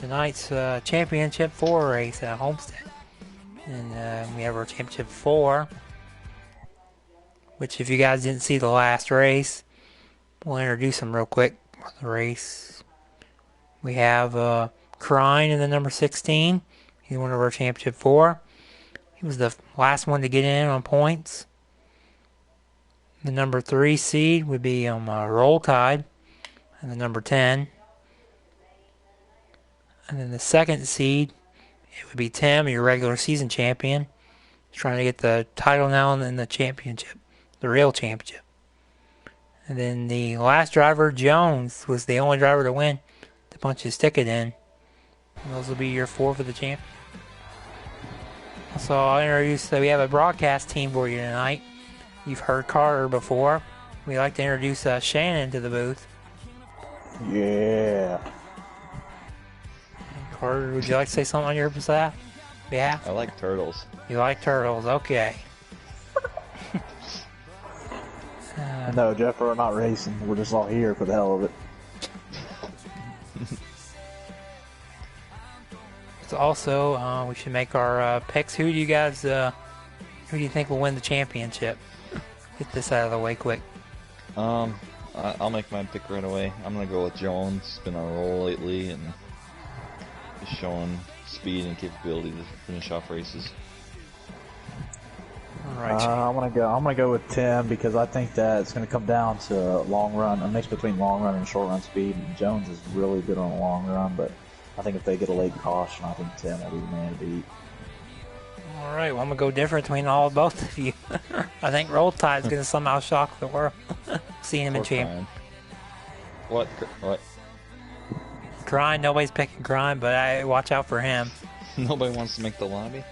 tonight's Championship 4 race at Homestead. And we have our Championship 4, which if you guys didn't see the last race, we'll introduce them real quick for the race. We have Crine in the number 16. He's one of our Championship 4. He was the last one to get in on points. The number 3 seed would be Roll Tide, and the number 10. And then the second seed, it would be Tim, your regular season champion. He's trying to get the title now in the championship, the real championship. And then the last driver, Jones, was the only driver to win to punch his ticket in. And those will be your 4 for the champion. So I'll introduce, we have a broadcast team for you tonight. You've heard Carter before. We'd like to introduce Shannon to the booth. Yeah. Carter, would you like to say something on your behalf? Yeah? I like turtles. You like turtles, okay. No, Jeff, we're not racing. We're just all here for the hell of it. So also, we should make our picks. Who do you think will win the championship? Get this out of the way quick. I'll make my pick right away. I'm gonna go with Jones. He's been on a roll lately and he's showing speed and capability to finish off races. All right. I'm gonna go with Tim because I think that it's gonna come down to long run, a mix between long run and short run speed. And Jones is really good on a long run, but I think if they get a late caution, I think Tim will be the man to beat. All right, well, I'm going to go different between both of you. I think Roll Tide's going to somehow shock the world. Seeing him in champ. What? Crime, nobody's picking Crime, but I watch out for him. Nobody wants to make the lobby?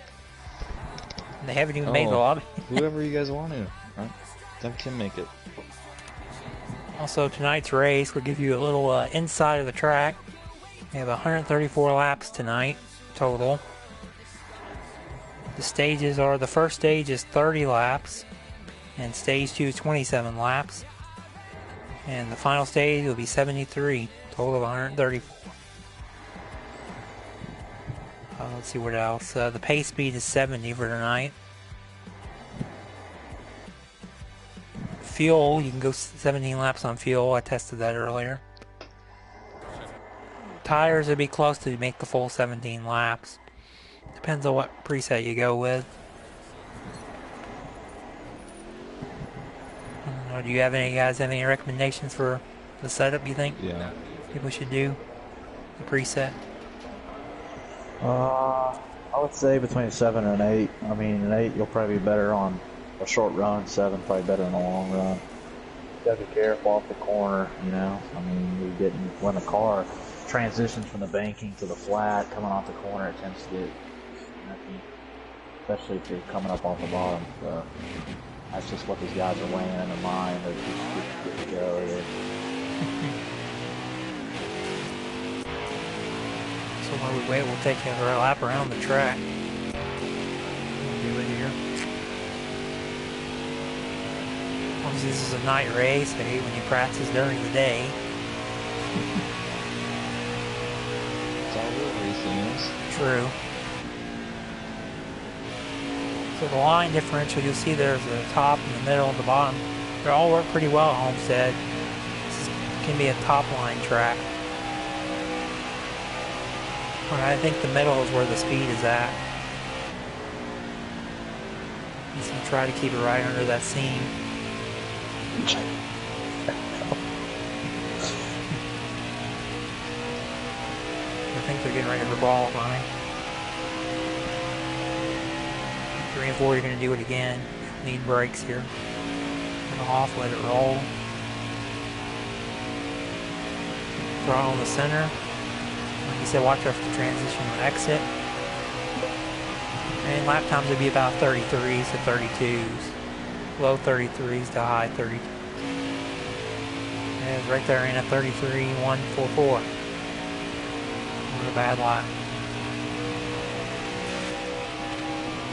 They haven't even made the lobby. Whoever you guys want to. Right? Have Tim make it. Also, tonight's race will give you a little inside of the track. We have 134 laps tonight, total. The stages are, the first stage is 30 laps, and stage 2 is 27 laps. And the final stage will be 73, total of 134. Let's see what else. The pace speed is 70 for tonight. Fuel, you can go 17 laps on fuel. I tested that earlier. Tires would be close to make the full 17 laps. Depends on what preset you go with. Do you have any recommendations for the setup you think? Yeah. People should do the preset? I would say between a 7 and an 8. I mean, an 8 you'll probably be better on a short run. 7 probably better in a long run. You gotta be careful off the corner, you know. I mean, when a car transitions from the banking to the flat, coming off the corner, it tends to get, especially if you're coming up off the bottom. So that's just what these guys are weighing in their mind. They're just good to go here. So while we wait, we'll take a lap around the track. We'll do it here. Obviously, this is a night race. I hate when you practice during the day. It's all real racing is. True. So the line differential, you'll see there's the top and the middle and the bottom. They all work pretty well at Homestead. This can be a top line track. But I think the middle is where the speed is at. Just gonna try to keep it right under that seam. I think they're getting ready for qualifying. 3 and 4, you're going to do it again. Need brakes here. Turn it off, let it roll. Throttle in the center. Like you said, watch out for the transition and exit. And lap times would be about 33s to 32s. Low 33s to high 32s. And right there in a 33.144. Not a bad lap.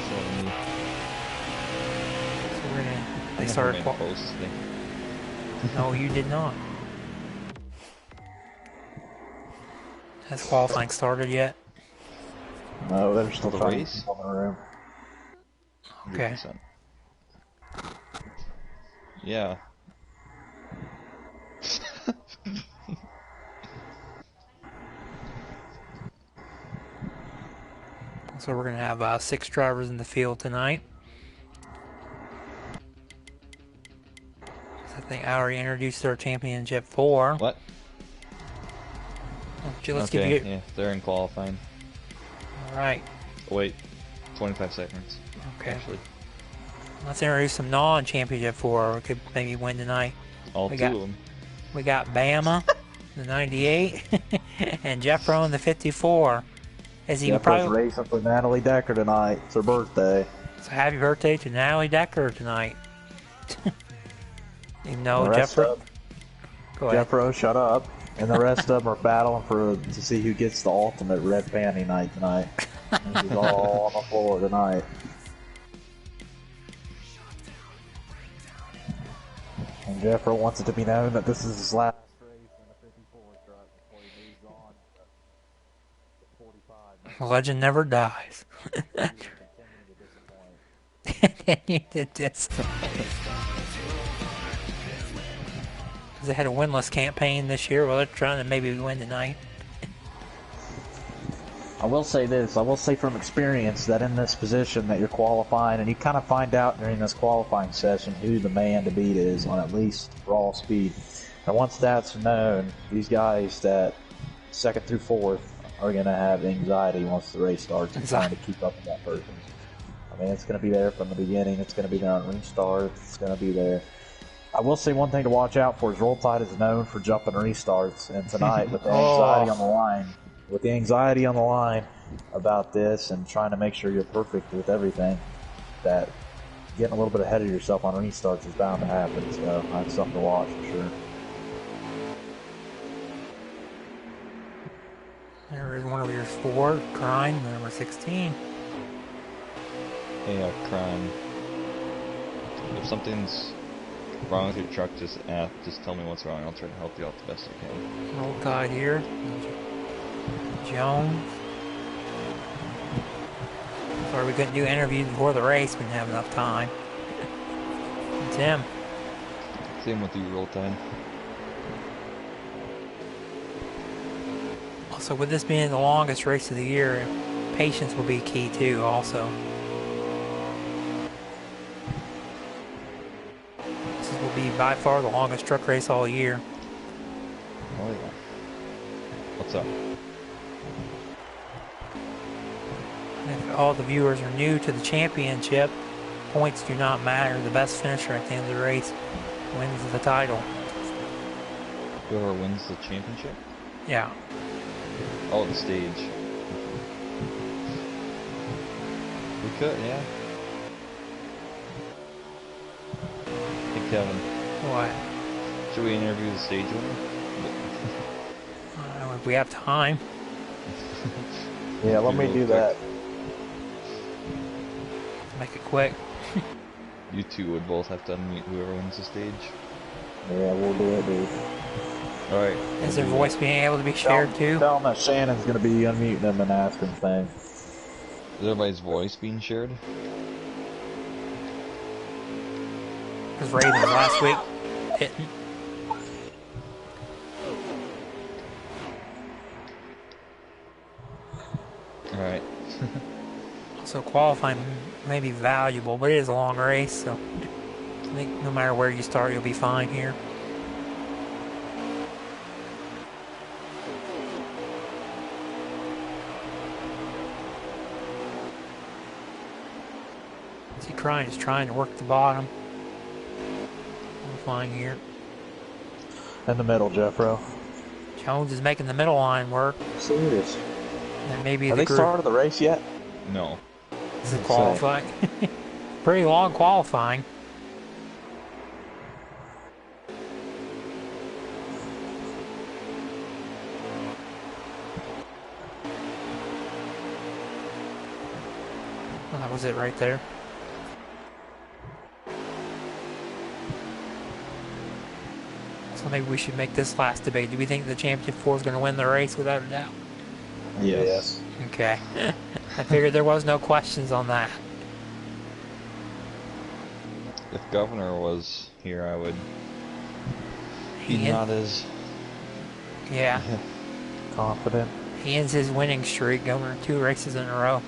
So we're gonna. They started. No, you did not. Has qualifying started yet? No, they're still The trying to race? keep on the room. Okay. 100%. Yeah. So we're gonna have 6 drivers in the field tonight. I think I already introduced our championship 4. What? Let's give Okay, you. yeah, they're in qualifying. All right. Oh, wait, 25 seconds. Okay. Actually, Let's introduce some non-championship 4. We could maybe win tonight. all We two got- of them. We got Bama, the 98, and Jeffro in the 54. As he would Jeffro's probably. racing for Natalie Decker tonight. It's her birthday. So happy birthday to Natalie Decker tonight. You know, The rest Jeffro. of- Go ahead. Jeffro, shut up. And the rest of them are battling to see who gets the ultimate red panty night tonight. And he's all on the floor tonight. And Jeffro wants it to be known that this is his last race in a 54 truck before he moves on to 45. Legend never dies. Continue to disappoint. Continue to dis. Because they had a winless campaign this year. Well, they're trying to maybe win tonight. I will say this, I will say from experience that in this position that you're qualifying, and you kind of find out during this qualifying session who the man to beat is on at least raw speed. And once that's known, these guys that second through fourth are going to have anxiety once the race starts and trying to keep up with that person. I mean, it's going to be there from the beginning, it's going to be there on restarts, it's going to be there. I will say one thing to watch out for is Roll Tide is known for jumping restarts, and tonight with the anxiety on the line, about this and trying to make sure you're perfect with everything, that getting a little bit ahead of yourself on restarts is bound to happen. So that's something to watch for sure. There is one of your 4, Crime, number 16. Hey, crime. If something's wrong with your truck, just tell me what's wrong. I'll try to help you out the best I can. Roll Tide here. Jones. Sorry we couldn't do interviews before the race. We didn't have enough time. Tim. Same with you, Roll Tide. Also, with this being the longest race of the year, patience will be key too, also. This will be by far the longest truck race all year. Oh yeah. What's up? If all the viewers are new to the championship, points do not matter. The best finisher at the end of the race wins the title. Whoever wins the championship? Yeah. Oh, the stage. We could, yeah. Hey, Kevin. What? Should we interview the stage winner? If we have time. Yeah, let me do that. Make it quick. You two would both have to unmute whoever wins the stage. Yeah, we'll do it, dude. Alright. Is their voice being able to be shared too? Tell them that Shannon's going to be unmuting them and asking things. Is everybody's voice being shared? Because Ravens last week hitting. Alright. So qualifying may be valuable, but it is a long race, so I think no matter where you start, you'll be fine here. See, Crying is trying to work the bottom. Qualifying here. In the middle, Jeffro. Jones is making the middle line work. Serious. And maybe Have the they started the race yet? No. This is qualifying. Pretty long qualifying. Well, that was it right there. So maybe we should make this last debate. Do we think the Championship 4 is going to win the race? Without a doubt. Yes. Okay. I figured there was no questions on that. If Governor was here, I would be He not as... Yeah. Confident. He ends his winning streak going 2 races in a row.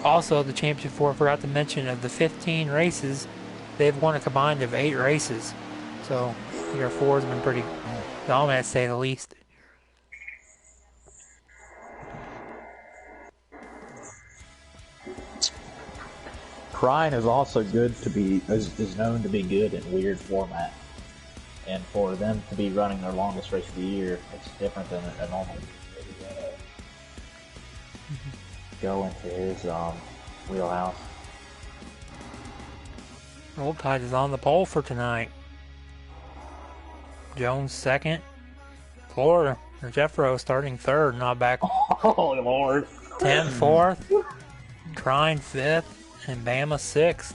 Also, the Championship 4 forgot to mention of the 15 races, they've won a combined of 8 races. So, your 4 has been pretty dominant, to say the least. Prine is also good to be is known to be good in weird format, and for them to be running their longest race of the year, it's different than a normal. Go into his wheelhouse. Old Tide is on the pole for tonight. Jones second. Florida, or Jeffro starting third, not back. Oh Lord. Tim fourth. Trine fifth. And Bama sixth.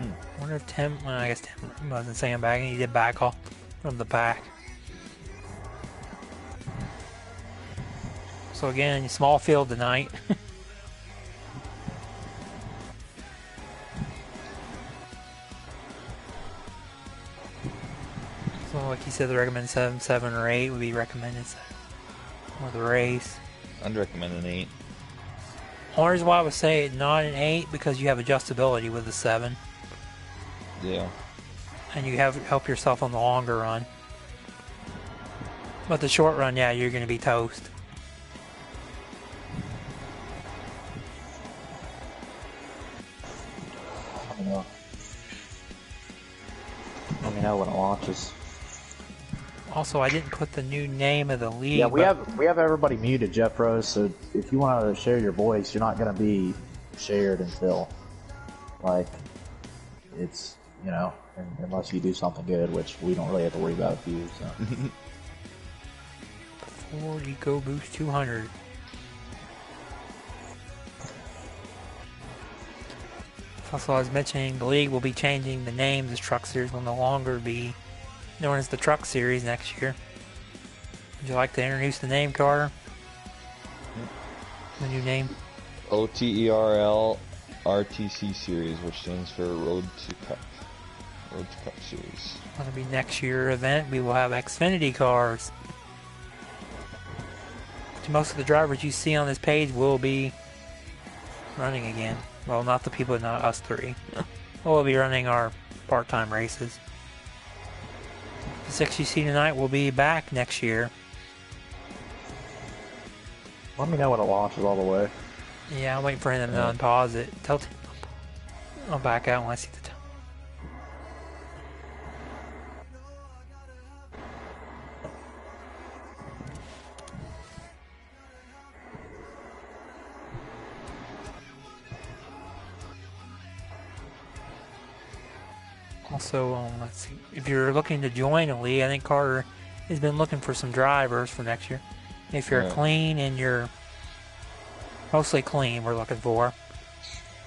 I wonder if Tim, well, I guess Tim wasn't sandbagging, he did back off from the pack. So again, small field tonight. So like he said, the recommended 7, 7 or 8 would be recommended for the race. I'd recommend an 8. Only reason why I would say not an 8 because you have adjustability with the 7. Yeah. And you have help yourself on the longer run. But the short run, yeah, you're going to be toast. Let me know when it launches. Also, I didn't put the new name of the league. Yeah, we have everybody muted, Jeff Rose. So if you want to share your voice, you're not going to be shared until, like, it's, you know, unless you do something good, which we don't really have to worry about with you. So. Ford EcoBoost 200. Also, I was mentioning the league will be changing the names. The Truck Series will no longer be known as the Truck Series next year. Would you like to introduce the name, Carter? The new name? OTERL RTC Series, which stands for Road to Cup. Road to Cup Series. That'll be next year event. We will have Xfinity cars. Most of the drivers you see on this page will be running again. Well, not the people, not us three. We'll be running our part-time races. The 6 you see tonight will be back next year. Let me know when it launches all the way. Yeah, I'm waiting for him to unpause it. I'll back out when I see the time. Also, let's see. If you're looking to join a league, I think Carter has been looking for some drivers for next year. If you're clean and you're mostly clean, we're looking for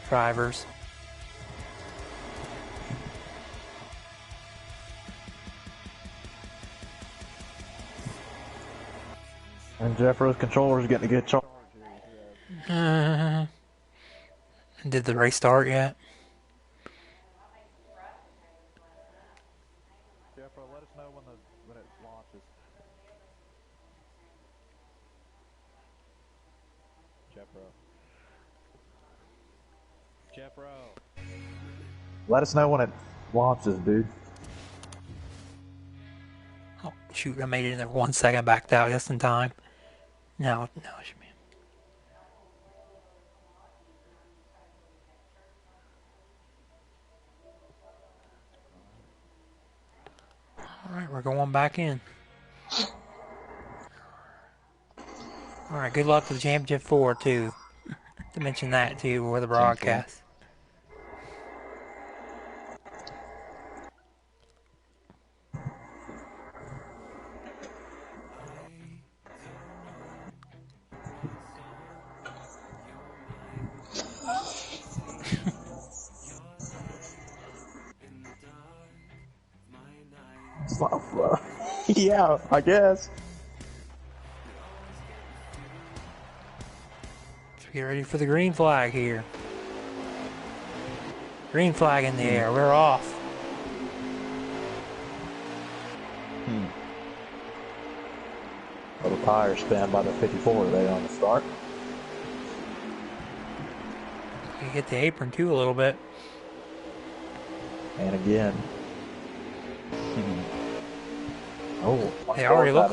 drivers. And Jeff Rose controller's getting a good charge. Did the race start yet? Jeff Rose, let us know when it launches. Jeff Rose. Let us know when it launches, dude. Oh, shoot, I made it in there 1 second, backed out just in time. No, it should be. Alright, we're going back in. Alright, good luck to the Championship 4, too. To mention that, too, with the broadcast. Yeah, I guess. Let's get ready for the green flag here. Green flag in the air. We're off. Little tire spin by the 54 there on the start. You hit the apron too a little bit. And again. Oh, They already look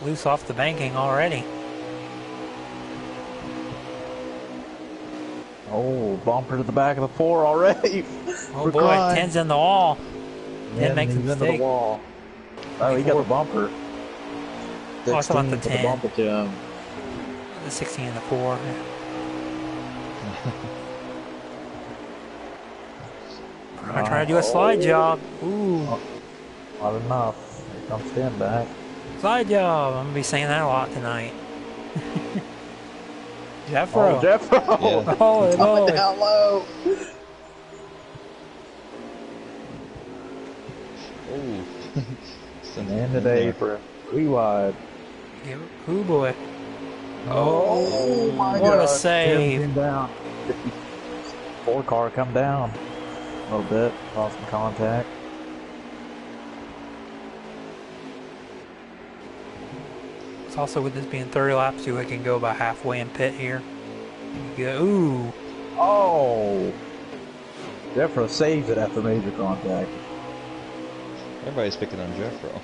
loose off the banking already. Oh, bumper to the back of the 4 already. Oh boy, 10's in the wall. 10 makes a he's into mistake. the wall. Oh, he got the bumper. Oh, I thought about the 16 10. The bumper to him. The 16 and the 4. I'm trying to do a slide job. Ooh. Not enough. Here comes 10 back. Slide job. I'm going to be saying that a lot tonight. Jeffro. Oh, Jeffro. Yeah. Oh, Coming down low. Oh. End of the apron. 3 wide. Ooh, boy. Oh my god. What a save. 10 down. 4 car come down. A little bit. Lost some contact. It's also with this being 30 laps too, I can go by halfway in pit here. Ooh. Oh. Jeffro saves it after major contact. Everybody's picking on Jeffro.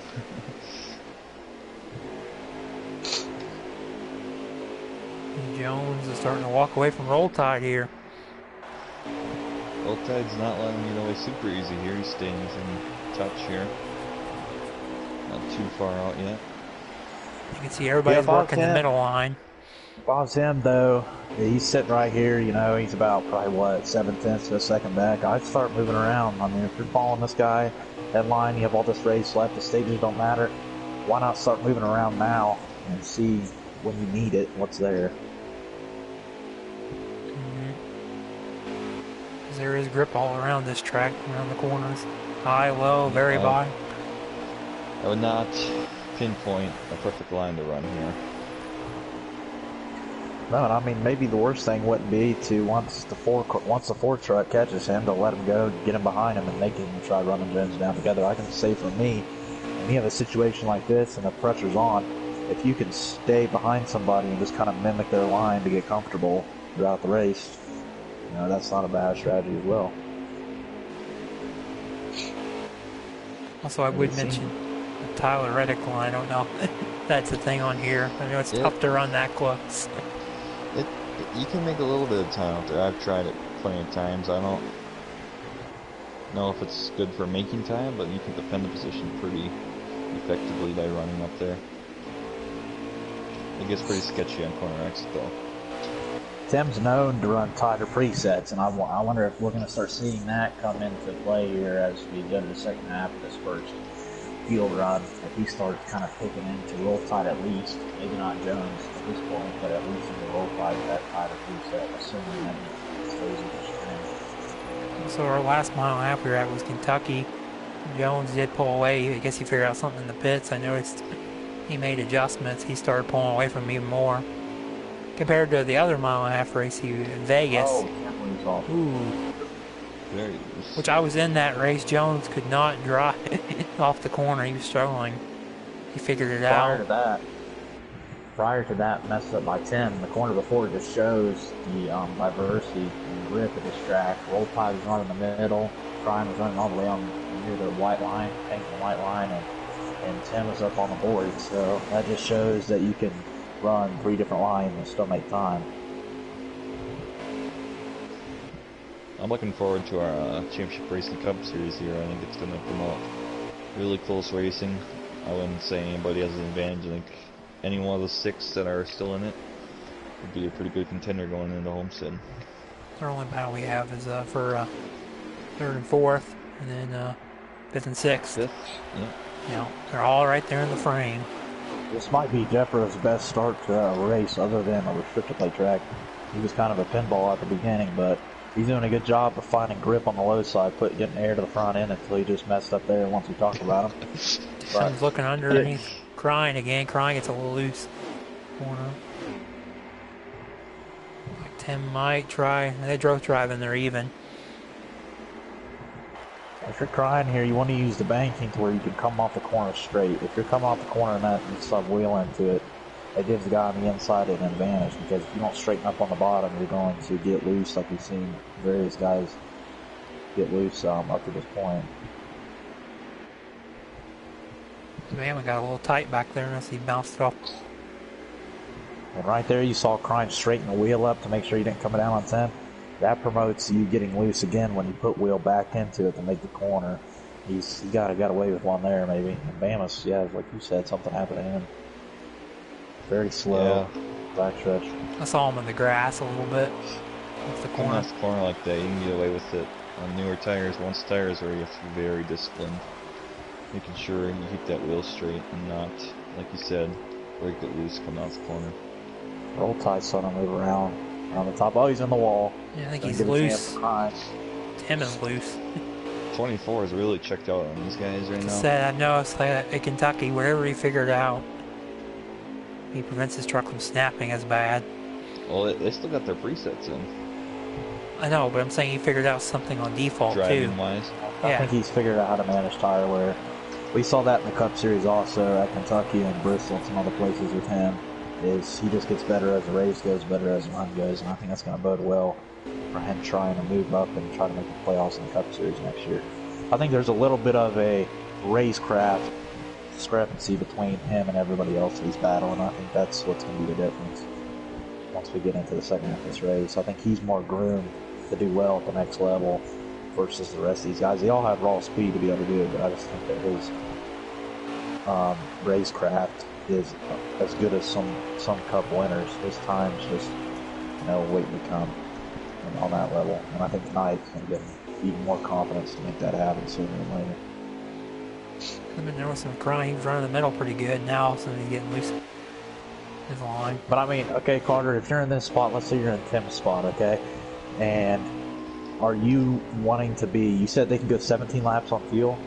Jones is starting to walk away from Roll Tide here. Roll Tide's not letting me get away super easy here. He's staying within touch here. Not too far out yet. You can see everybody's working the middle line. If I was him, though, he's sitting right here, you know, he's about probably, what, 7/10 of a second back. I'd start moving around. I mean, if you're following this guy, headline, you have all this race left, the stages don't matter. Why not start moving around now and see when you need it, what's there? There is grip all around this track, around the corners. High, low, very high. I would not pinpoint a perfect line to run here. No, and I mean, maybe the worst thing wouldn't be to, once the four truck catches him, to let him go, get him behind him, and make him try running Jones down together. I can say for me, when you have a situation like this and the pressure's on, if you can stay behind somebody and just kind of mimic their line to get comfortable throughout the race, you know, that's not a bad strategy as well. Also, I would mention the Tyler Reddick line. I don't know if that's the thing on here. I know it's tough to run that close. You can make a little bit of time out there. I've tried it plenty of times. I don't know if it's good for making time, but you can defend the position pretty effectively by running up there. It gets pretty sketchy on corner exit though. Tim's known to run tighter presets, and I wonder if we're going to start seeing that come into play here as we go to the second half of this first field run. If he starts kind of picking into Roll Tide at least, maybe not Jones at this point, but at least in the Roll Tide that tighter preset, assuming that he stays in the string. So our last mile and a half we were at was Kentucky. Jones did pull away. I guess he figured out something in the pits. I noticed he made adjustments. He started pulling away from me more. Compared to the other mile and a half race in Vegas. Oh, ooh. Very loose. Which I was in that race. Jones could not drive off the corner. He was struggling. He figured it out. Prior to that, messed up by 10. The corner before just shows the diversity and grip of this track. Roll Tide was running in the middle. Prime was running all the way on near the white line, pink and white line, and 10 was up on the board. So that just shows that you can run 3 different lines and still make time. I'm looking forward to our Championship Racing Cup Series here. I think it's going to come out really close racing. I wouldn't say anybody has an advantage. I think any one of the 6 that are still in it would be a pretty good contender going into Homestead. The only battle we have is for 3rd and 4th, and then 5th and 6th. 5th? Yeah. You know, they're all right there in the frame. This might be Jeffro's best start to a race other than a restricted play track. He was kind of a pinball at the beginning, but He's doing a good job of finding grip on the low side, getting air to the front end until he just messed up there once we talked about him. Someone's looking underneath, crying again. Crying gets a little loose. Corner. Like Tim might try. They drove driving, they're even. If you're crying here, you want to use the banking to where you can come off the corner straight. If you're coming off the corner and that you sub-wheel into it, it gives the guy on the inside an advantage, because if you don't straighten up on the bottom, you're going to get loose, like we've seen various guys get loose up to this point. Man, we got a little tight back there unless he bounced it off. And right there, you saw Crime straighten the wheel up to make sure you didn't come down on 10. That promotes you getting loose again when you put wheel back into it to make the corner. He got away with one there, maybe. And Bama's, yeah, like you said, something happened to him. Very slow, back stretch. I saw him in the grass a little bit. Off the corner. Coming off the corner like that, you can get away with it. On newer tires, once tires where you have to be very disciplined. Making sure you keep that wheel straight and not, like you said, break it loose coming off the corner. Roll tight, so I don't move around. On the top, oh, he's in the wall. Yeah, I think he's loose. Tim is loose. 24 is really checked out on these guys right now. Said I noticed that at Kentucky, whatever he figured out, he prevents his truck from snapping as bad. Well, they still got their presets in. I know, but I'm saying he figured out something on default Driving too. wise. I think he's figured out how to manage tire wear. We saw that in the Cup Series also at Kentucky and Bristol and some other places with him. Is he just gets better as the race goes, better as the run goes, and I think that's going to bode well for him trying to move up and try to make the playoffs in the Cup Series next year. I think there's a little bit of a racecraft discrepancy between him and everybody else he's battling. I think that's what's going to be the difference once we get into the second half of this race. I think he's more groomed to do well at the next level versus the rest of these guys. They all have raw speed to be able to do it, but I just think that his racecraft is as good as some Cup winners. His time's just waiting to come on that level, and I think tonight he's going to get even more confidence to make that happen sooner than later. I've been noticing him crying. He's running the middle pretty good now, all of a sudden he's getting loose. His line. But I mean, okay, Carter, if you're in this spot, let's say you're in Tim's spot, okay, and are you wanting to be? You said they can go 17 laps on fuel,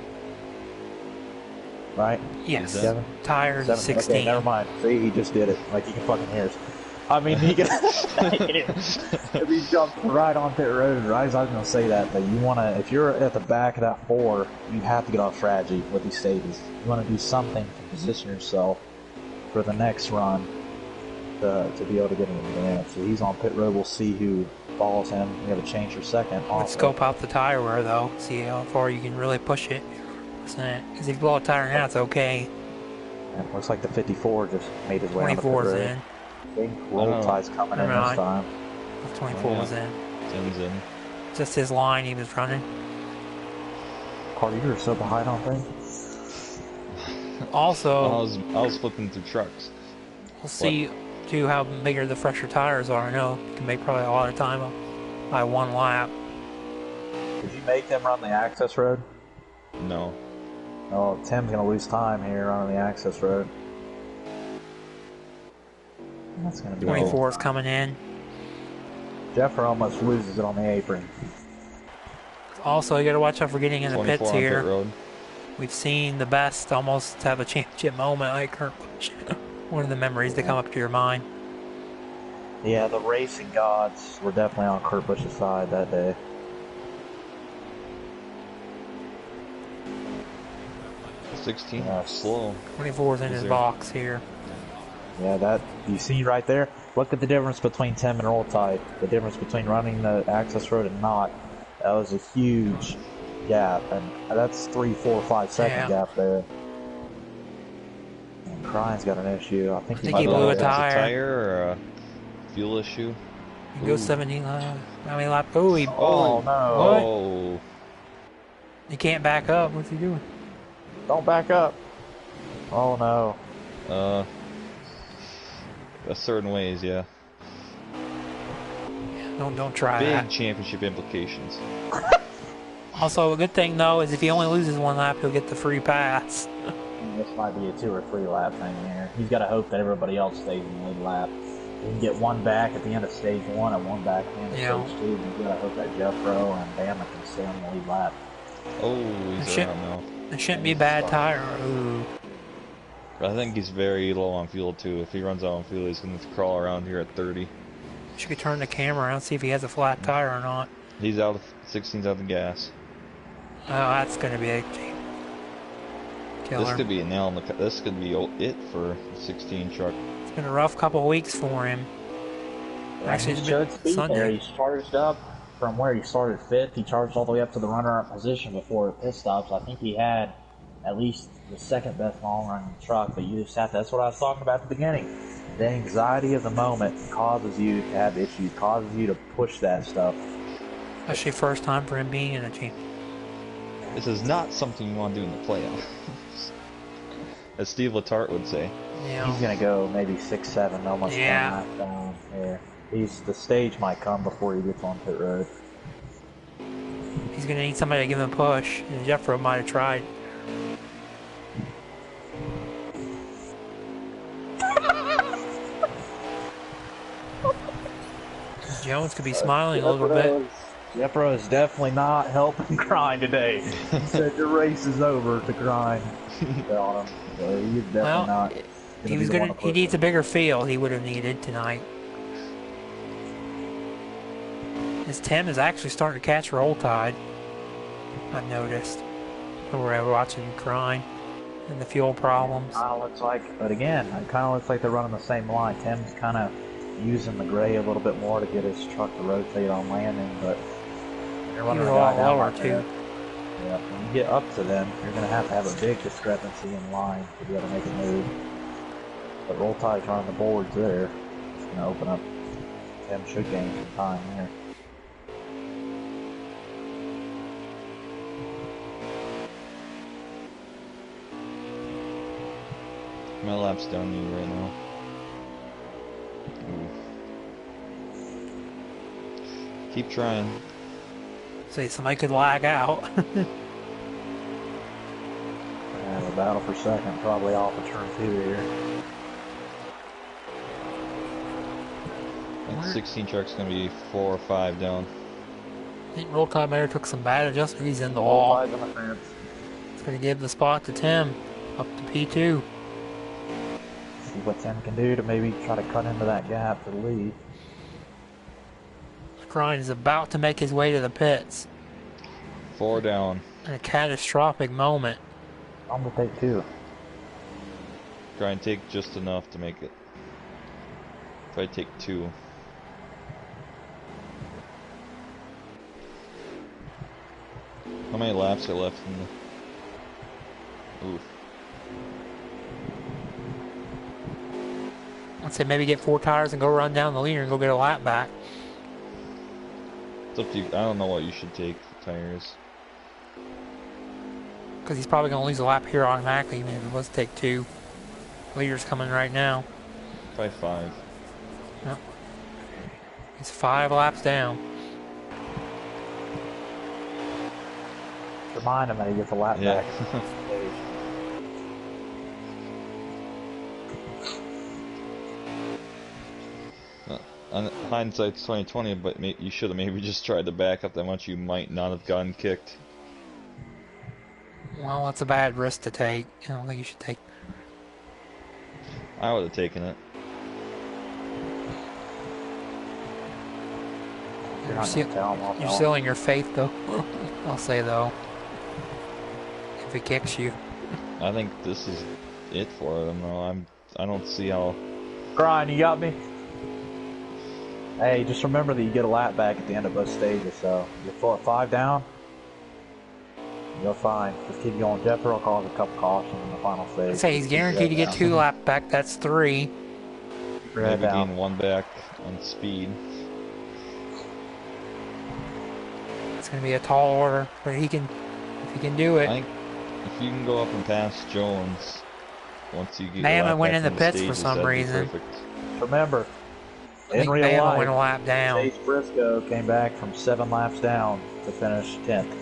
right? Yes. 7? Tires 16. Okay, never mind. See, he just did it. Like, he can fucking hear us. I mean, he can. If he jumped right on pit road, right? I was going to say that, but you want to, if you're at the back of that 4, you have to get off strategy with these stages. You want to do something to position yourself for the next run to be able to get an advantage. So he's on pit road. We'll see who follows him. You have to change your second. Let's scope out the tire wear though. See how far you can really push it. Because if you blow a tire now, it's okay. And it looks like the 54 just made his way on the pit 24's road. in. Big roll tide's coming in this time. 24 was in. Tim's in. Just his line he was running. Carter, you were so behind on things. Also, I was flipping through trucks. we'll see too how bigger the fresher tires are. I know you can make probably a lot of time by one lap. Did you make them run the access road? No. Oh, Tim's going to lose time here running the access road. That's going to be 24 is coming in. Jeffrey almost loses it on the apron. Also, you got to watch out for getting in the 24 pits on here. pit road. We've seen the best almost have a championship moment like Kurt Busch. One of the memories that come up to your mind. Yeah, the racing gods were definitely on Kurt Busch's side that day. Slow. 24's in his box here. Yeah, that you see right there. Look at the difference between Tim and roll tide. The difference between running the access road and not. That was a huge gap, and that's 3, 4, 5 second gap there. And Crying's got an issue. I think he blew a tire. A tire or a fuel issue. He goes 17 laps. How many laps? Oh, he. Oh no! What? Oh. He can't back up. What's he doing? Don't back up. Oh no. A certain ways, yeah. Don't try Big that. championship implications. Also, a good thing though is if he only loses one lap, he'll get the free pass. This might be a 2 or 3 lap thing here. He's got to hope that everybody else stays in the lead lap. You can get one back at the end of stage 1 and one back at the end of stage 2. And you gotta hope that Jeffro and Bama can stay on the lead lap. Oh, he's around now. It shouldn't be a bad tire. Ooh. I think he's very low on fuel too. If he runs out on fuel, he's going to crawl around here at 30. She could turn the camera around and see if he has a flat tire or not. He's out of 16's out of gas. Oh, that's going to be a killer. This could be a nail in the this could be it for a 16 truck. It's been a rough couple of weeks for him. Actually, he showed speed there. He charged up from where he started 5th. He charged all the way up to the runner-up position before pit stops. I think he had at least the second best long-run truck, but you just have to, that's what I was talking about at the beginning. The anxiety of the moment causes you to have issues, causes you to push that stuff. Especially first time for him being in a team. This is not something you want to do in the playoffs. As Steve Letarte would say. Yeah. He's going to go maybe 6-7, almost 10 laps down here. The stage might come before he gets on pit road. He's going to need somebody to give him a push, and Jeffro might have tried. Jones could be smiling a little bit. Jeffro is definitely not helping Grind today. He said the race is over to Grind. On him. So he's definitely not. He needs a bigger field. He would have needed tonight. His Tim is actually starting to catch roll tide. I've noticed. We're watching Grind and the fuel problems. Kind of looks like, but again, it kind of looks like they're running the same line. Tim's kind of using the gray a little bit more to get his truck to rotate on landing, but you're running a lot lower too. Yeah, when you get up to them, you're going to have a big discrepancy in line to be able to make a move. But roll tide's running the boards there. It's going to open up. Tim should gain some time there. My lap's down to you right now. Ooh. Keep trying. See, somebody could lag out. The battle for second, probably off of turn 2 here. That 16 truck's gonna be 4 or 5 down. I think Roll Tide Mayor took some bad adjustments. He's in the wall. It's going to give the spot to Tim, up to P2. See what Tim can do to maybe try to cut into that gap to the lead. Grind is about to make his way to the pits. 4 down. In a catastrophic moment. I'm going to take 2. Try and take just enough to make it. Try to take 2. How many laps are left in the... Oof. I'd say maybe get 4 tires and go run down the leader and go get a lap back. It's up to you. I don't know what you should take for tires. Because he's probably going to lose a lap here automatically, even if it was take 2. Leader's coming right now. Probably 5. Yep. He's 5 laps down. Remind him that he gets a lap back. Hindsight's 2020, but you should have maybe just tried to back up that much. You might not have gotten kicked. Well, that's a bad risk to take. I don't think you should take. I would have taken it. You're sealing your fate, though. I'll say, though. If it kicks you. I think this is it for them, though. I don't see how... Grind, you got me? Hey, just remember that you get a lap back at the end of both stages, so you're 5 down, you're fine. Just keep going. Jeffro will cause a couple cautions in the final stage. I'd say he's guaranteed to get 2 lap back, that's 3. Maybe gain 1 back on speed. It's going to be a tall order, but if he can do it. I think if you can go up and pass Jones, once you get Bama went in the pits for some reason. Remember, in real life, went a lap down. Chase Briscoe came back from 7 laps down to finish 10th.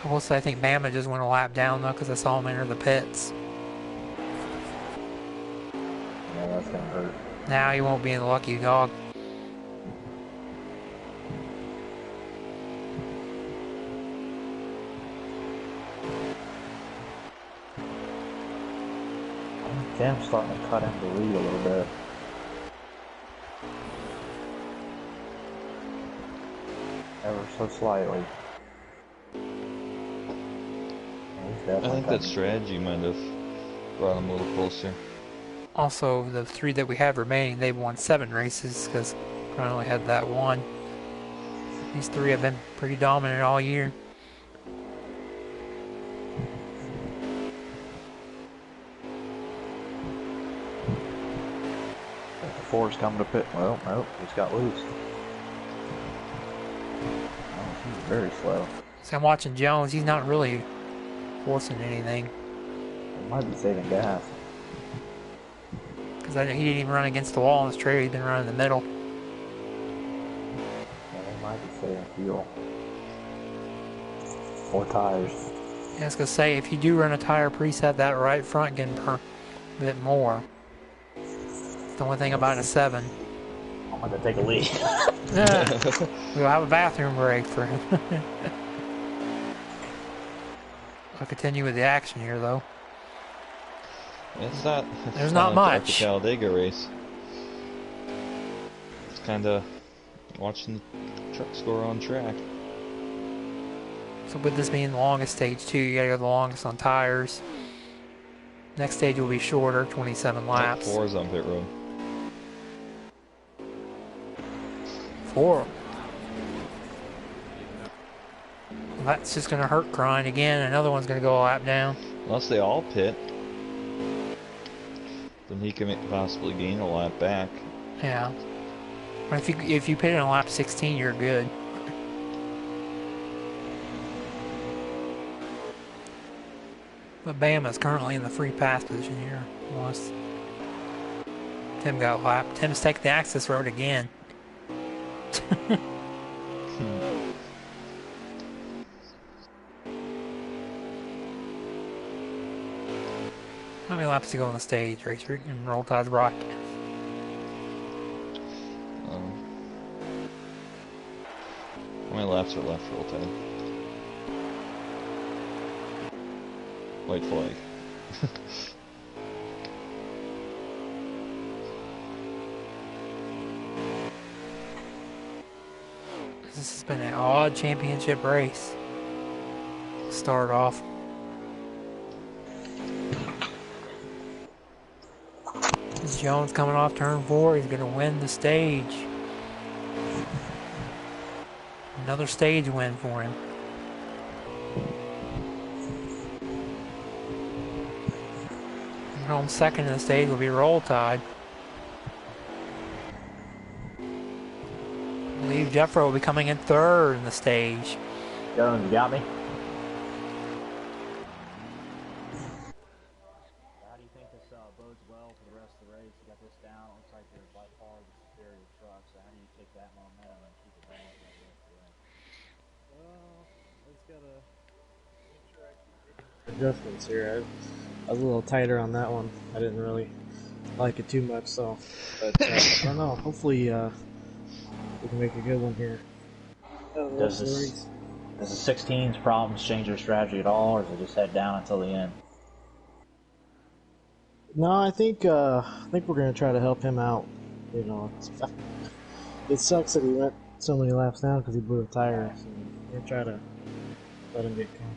I will say I think Bama just went a lap down though, because I saw him enter the pits. Yeah, that's gonna hurt. Now he won't be in the lucky dog. Tim's starting to cut into the lead a little bit. Ever so slightly. I think that strategy might have brought him a little closer. Also, the 3 that we have remaining, they've won 7 races because we only had that one. These 3 have been pretty dominant all year. The 4's coming to pit. Well, nope, he's got loose. Oh, he's very slow. So I'm watching Jones. He's not really forcing anything. He might be saving gas. Because he didn't even run against the wall on the straight. He's been running in the middle. Yeah, he might be saving fuel. Or tires. Yeah, I was going to say, if you do run a tire preset, that right front can burn a bit more. It's the only thing about a 7. I'm going to take a leak. We'll have a bathroom break for him. I'll continue with the action here, though. It's not. There's not much. Like the Talladega race. It's kind of watching the trucks go on track. So with this being the longest stage too, you gotta go the longest on tires. Next stage will be shorter, 27 laps. 4's on pit road. 4. That's just gonna hurt Crying again. Another one's gonna go a lap down. Unless they all pit, then he can possibly gain a lap back. Yeah. But if you pit in lap 16, you're good. But Bama's currently in the free pass position here. Unless Tim got lapped. Tim's taking the access road again. How many laps to go on the stage, Racer and Roll Tide's broadcast? How many laps are left for Roll Tide? White flag. This has been an odd championship race. Start off. This Jones coming off turn 4. He's going to win the stage. Another stage win for him. Home second in the stage will be Roll Tide. I believe Jeffro will be coming in 3rd in the stage. Jones, you got me? How do you think this bodes well for the rest of the race? You got this down. Looks like they're by far the superior truck. So how do you take that momentum and keep it going for the rest of the race? Well, I just gotta make sure I keep adjustments here. I was a little tighter on that one. I didn't really like it too much, so. But I don't know. Hopefully, we can make a good one here. Does the 16's problems change your strategy at all, or does it just head down until the end? No, I think we're gonna try to help him out. You know, it sucks that he went so many laps down because he blew a tire. So we're gonna try to let him get confident.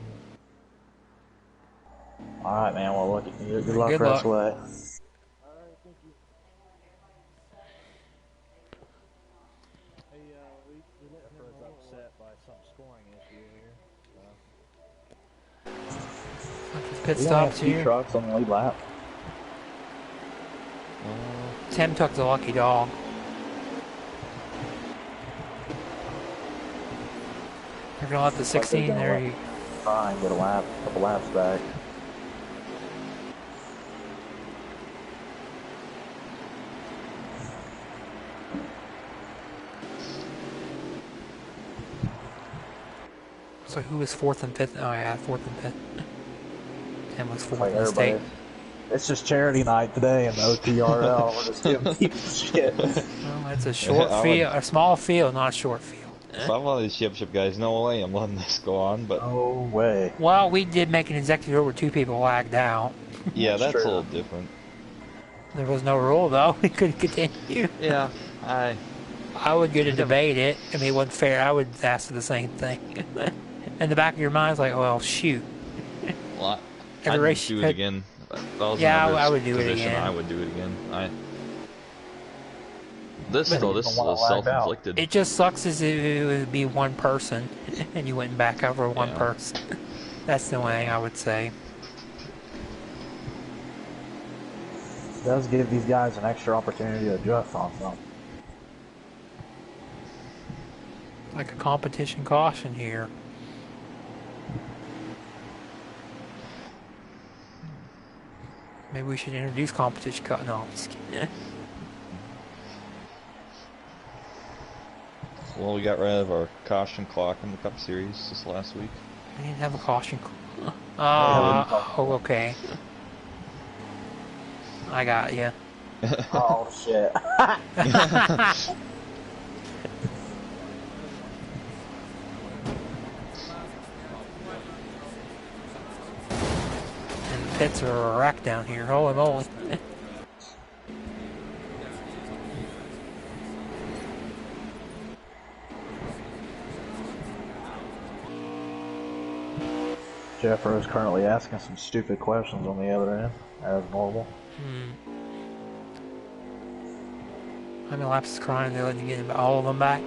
All right, man. Well, look, good luck Good rest of the way. Alright, thank you. Hey, we let him know. Upset by some scoring issue here. Pit We only have stops 2 here. trucks on the lead lap. Tim took the lucky dog. They're gonna let the 16 there. You Try and get a lap, a couple laps back. So who was 4th and 5th? Oh yeah, 4th and 5th. Tim was 4th Like in the state. It's just charity night today in the OTRL. We're just giving people shit. Well, it's a short field, a small field, not a short field. If I'm one of these ship guys, no way I'm letting this go on, but... No way. Well, we did make an executive order where 2 people lagged out. Yeah, that's a true. little different. There was no rule, though. We couldn't continue. Yeah, I would get to debate it. I mean, it wasn't fair. I would ask for the same thing. In the back of your mind, it's like, well, shoot. Well, Every I'd race do you it could- again. If I was Yeah, in I would do it position, again. I would do it again. This But though, you this don't wanna is lag out. self-inflicted. It just sucks as it would be one person, and you went back over one Yeah. person. That's the only thing I would say. It does give these guys an extra opportunity to adjust on something. Like a competition caution here. Maybe we should introduce competition caution. No, I'm just kidding. Well, we got rid of our caution clock in the Cup Series this last week. We didn't have a caution. Okay. I got you. Oh shit. And the pits are a wreck down here. Holy moly. Jeffro is currently asking some stupid questions on the other end, as normal. How many laps is crying? They letting you get all of them back?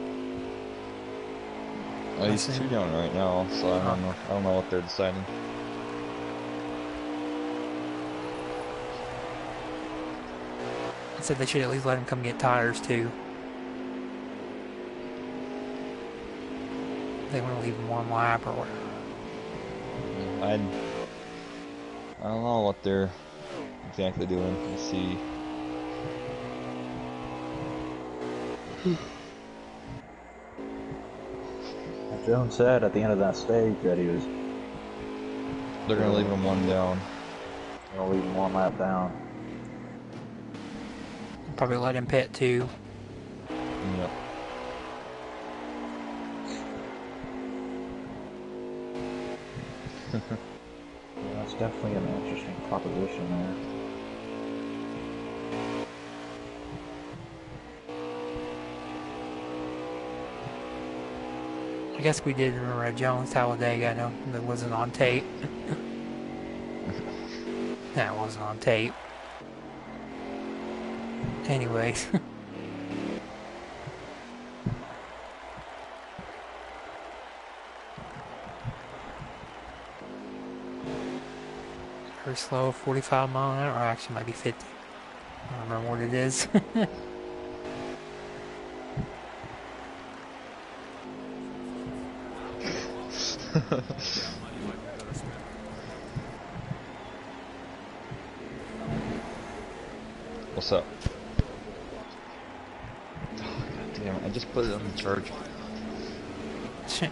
Well, he's 2 down right now, so I don't know. I don't know what they're deciding. I said they should at least let him come get tires too. They want to leave him 1 lap or whatever. I don't know what they're exactly doing. Let's see. Jones said at the end of that stage that he was They're gonna leave him 1 down. gonna leave him 1 lap down. Probably let him pit too. Yep. Yeah, that's definitely an interesting proposition there. I guess we did remember a Jones Talladega, no, that wasn't on tape. That wasn't on tape. Anyways. Very slow, 45 mile an hour, or actually might be 50. I don't remember what it is. What's up? Oh, God damn it, I just put it on the charge. Shit.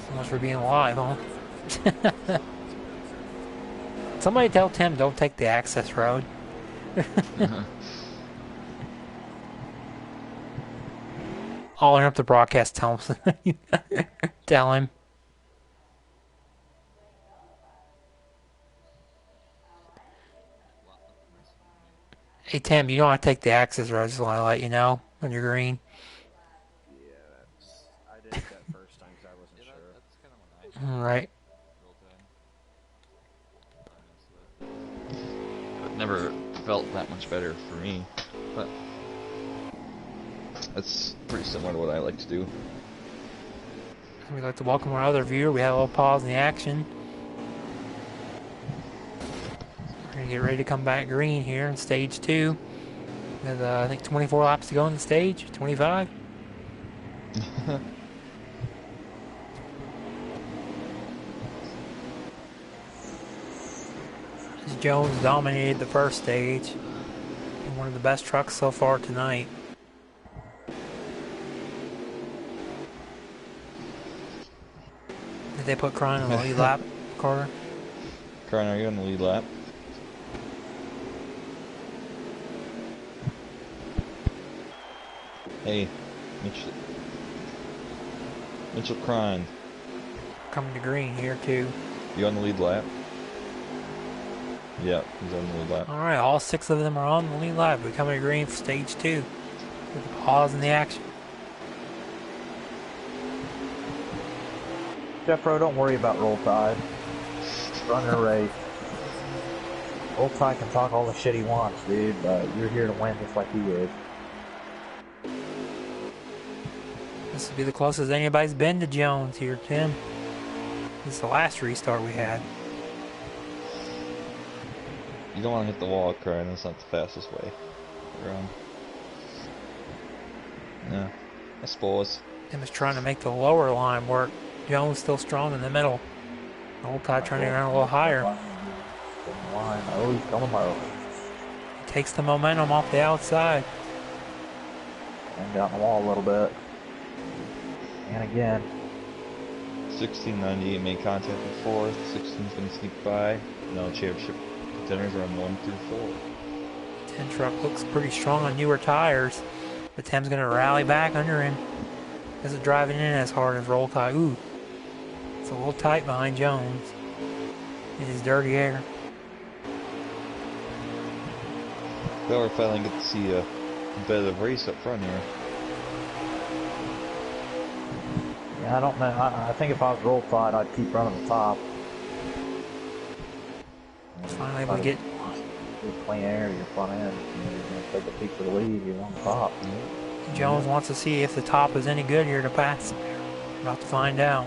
So much for being alive, huh? Somebody tell Tim don't take the access road. I'll interrupt the broadcast. Tell him. Tell him. Hey Tim, you don't want to take the access road. Just want to let you know when you're green. Yeah, I did that first time because I wasn't sure. All right. It never felt that much better for me, but it's pretty similar to what I like to do. We'd like to welcome our other viewer. We had a little pause in the action. We're going to get ready to come back green here in stage 2. With, I think 24 laps to go in the stage. 25. Jones dominated the first stage. And one of the best trucks so far tonight. they put Crying on the lead lap, Carter? Crying, are you on the lead lap? Hey, Mitchell Crying. Coming to green here too. You on the lead lap? Yeah, he's on the lead lap. All right, all 6 of them are on the lead lap. We're coming to green for stage 2. With a pause in the action. Jeffro, don't worry about Roll Tide. Run your race. Roll Tide can talk all the shit he wants, dude, but you're here to win just like he is. This will be the closest anybody's been to Jones here, Tim. This is the last restart we had. You don't want to hit the wall, Crying. That's not the fastest way around. No, I suppose. Tim is trying to make the lower line work. Jones still strong in the middle. Old Tide turning around a little higher. Oh, he's coming low. Takes the momentum off the outside. And got in the wall a little bit. And again. 1698 made contact with 4th. 16's gonna sneak by. No, championship contenders are on 1 through 4. 10 truck looks pretty strong on newer tires. But Tim's going to rally back under him. Isn't driving in as hard as Roll Tide. Ooh. It's a little tight behind Jones. It is dirty air. Well, we're finally get to see a competitive race up front here. Yeah, I don't know. I think if I was Roll Tide, I'd keep running the top. Finally able to get clean air to your front end. You're going to take a peek for the lead. You're on the top. Jones wants to see if the top is any good here to pass. About to find out.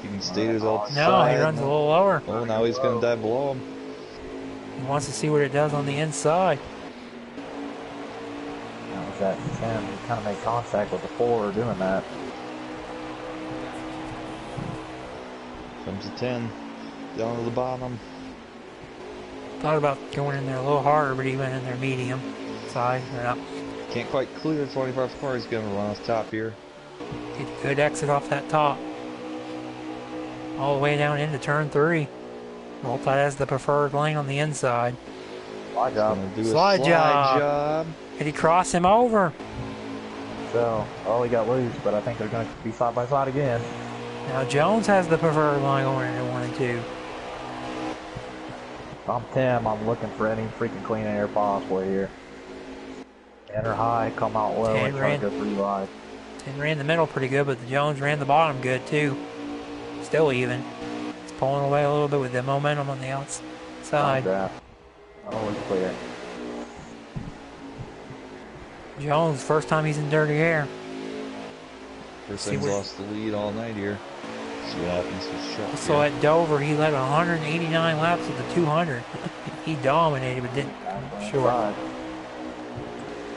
He can stay his old No, side. he runs a little lower. Oh, now he's going to dive below him. He wants to see what it does on the inside. That was that 10. He kind of made contact with the 4 doing that. Comes the 10. Down to the bottom. Thought about going in there a little harder, but he went in there medium side. Yep. Can't quite clear the 25 car. He's going to run off top here. Get a good exit off that top. All the way down into turn 3. Roll Tide has the preferred lane on the inside. Slide job. Do a Slide job. Did he cross him over? So, oh, he got loose, but I think they're going to be side by side again. Now Jones has the preferred line going into 1 and 2. If I'm Tim, I'm looking for any freaking clean air possible here. Enter high, come out low, and try to go 3 wide. 10 ran the middle pretty good, but the Jones ran the bottom good too. Still even. It's pulling away a little bit with the momentum on the outside. Always clear. Jones, first time he's in dirty air. First thing's lost the lead all night here. See what happens with the truck. So at Dover, he led 189 laps with the 200. He dominated, but didn't. Sure.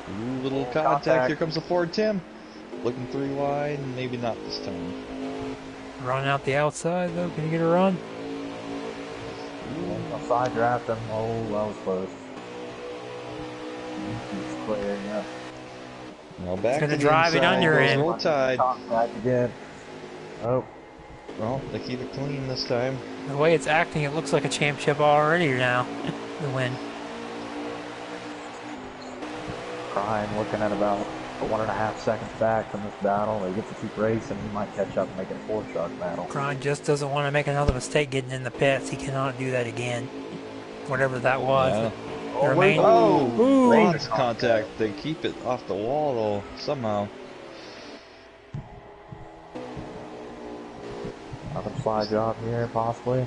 Ooh, little contact. Here comes the Ford Tim. Looking 3 wide, maybe not this time. Running out the outside, though. Can you get a run? I'll side draft him. Oh, that was close. He's clear, yeah. Now back to the drive it under him. Roll Tide. Back again. Oh. Well, they keep it clean this time. The way it's acting, it looks like a championship already now. The win. Crying, looking at about 1.5 seconds back from this battle. They get to keep racing. He might catch up and make it a 4-truck battle. Crying just doesn't want to make another mistake getting in the pits. He cannot do that again. Whatever that was. Yeah. Ooh. Contact. They keep it off the wall though, somehow. Another slide job here, possibly.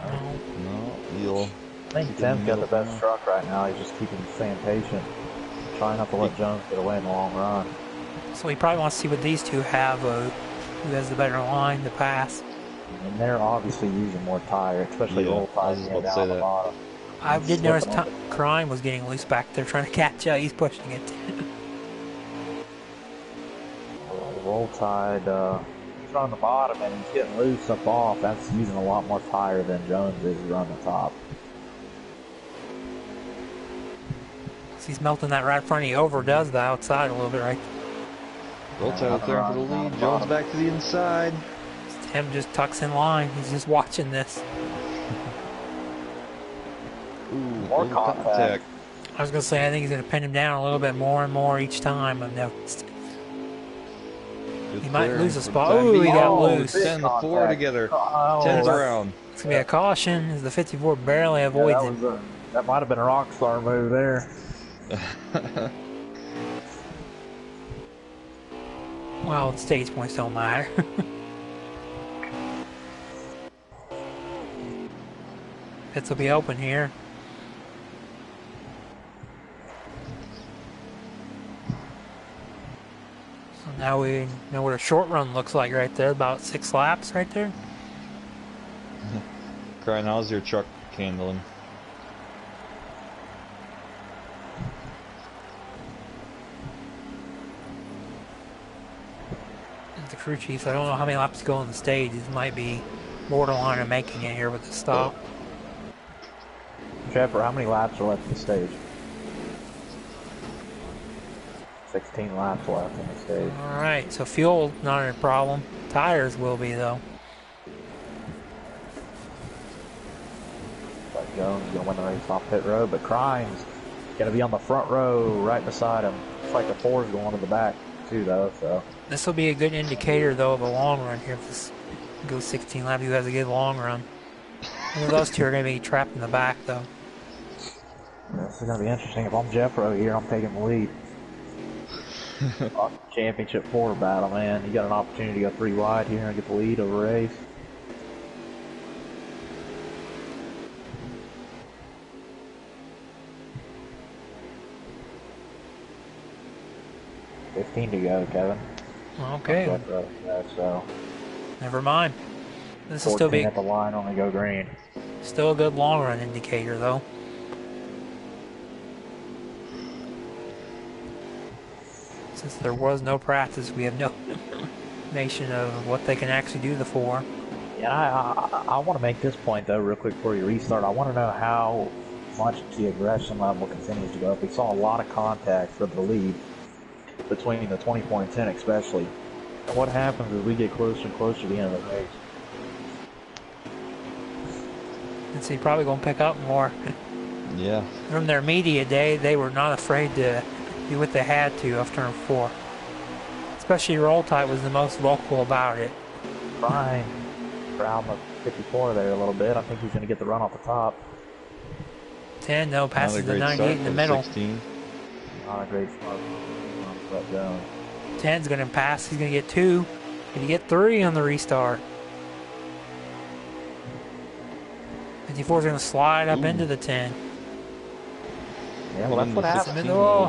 No, you'll. I think Tim's got the best truck right now. He's just keeping staying patient. Trying not to let Jones get away in the long run. So he probably wants to see what these two have. Who has the better line to pass. And they're obviously using more tire, especially Roll Tide down the bottom. I did notice Crime was getting loose back there trying to catch up. He's pushing it. Roll Tide, he's on the bottom and he's getting loose up off. That's using a lot more tire than Jones is running the top. So he's melting that right in front. He overdoes the outside a little bit, right? Roll Tide there for the lead. Jones back to the inside. Tim just tucks in line. He's just watching this. Ooh, More little contact. I was gonna say I think he's gonna pin him down a little bit more and more each time. I've noticed. Good He might clear lose a for spot. time Ooh, he being. got Oh, loose. big 10 to 4 contact. together. Oh, 10's that's- around. It's gonna be a caution as the 54 barely avoids him. That might have been a rock star move there. Well, the stage points don't matter. Pits will be open here. So now we know what a short run looks like right there. About 6 laps right there. Crying, how's your truck handling? The crew chief, I don't know how many laps go on the stage. This might be borderline of making it here with the stop. Shepard, how many laps are left in the stage? 16 laps left in the stage. Alright, so fuel not a problem. Tires will be though. But Jones gonna win the race off pit road, but Crimes gonna be on the front row right beside him. It's like the 4's going to the back too though, so. This will be a good indicator though of a long run here. If this goes 16 laps, who has a good long run. And those two are gonna be trapped in the back though. This is gonna be interesting. If I'm Jeffro here, I'm taking the lead. Championship 4 battle, man. You got an opportunity to go 3 wide here and get the lead over race. $15 to go, Kevin. Okay, Jeffro, yeah, so never mind. This will still 14 be at the line, only go green. still a good long run indicator though. Since there was no practice, we have no information of what they can actually do the 4. Yeah, I want to make this point though, real quick before you restart. I want to know how much the aggression level continues to go up. We saw a lot of contact for the lead between the 20 and 10 especially. And what happens is we get closer and closer to the end of the race. And so you're probably going to pick up more. Yeah. From their media day, they were not afraid to do what they had to off turn 4. Especially Roll Tide was the most vocal about it. Fine. Around the 54 there a little bit. I think he's going to get the run off the top. 10, no, passes Another the great 98 in start the for middle. 16. Not a great start. But Jones. 10's going to pass. He's going to get 2. Can he get 3 on the restart? 54's going to slide up into the 10. Yeah, well, that's what happens.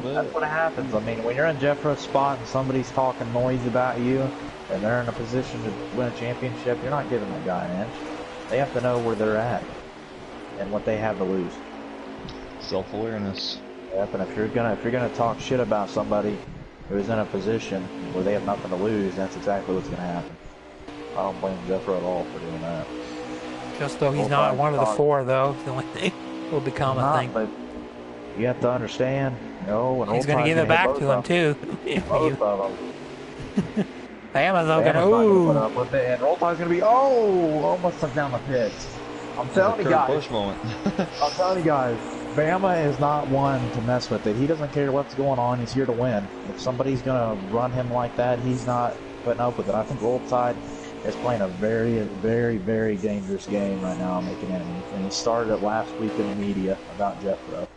That's what happens. I mean, when you're in Jeffro's spot and somebody's talking noise about you, and they're in a position to win a championship, you're not giving that guy an inch. They have to know where they're at and what they have to lose. Self-awareness. Yep, and if you're gonna talk shit about somebody who is in a position where they have nothing to lose, that's exactly what's gonna happen. I don't blame Jeffro at all for doing that. Just though he's not one of the 4, though, the only thing will become a thing. But you have to understand, you know, and he's going to give it back to him, too. Both of them. Bama's going to, ooh. Put up with it, and Roll Tide's going to be, almost took down the pits. I'm telling you guys. Bush moment. I'm telling you guys, Bama is not one to mess with it. He doesn't care what's going on. He's here to win. If somebody's going to run him like that, he's not putting up with it. I think Roll Tide is playing a very, very, very dangerous game right now, making enemies. And he started it last week in the media about Jeffro.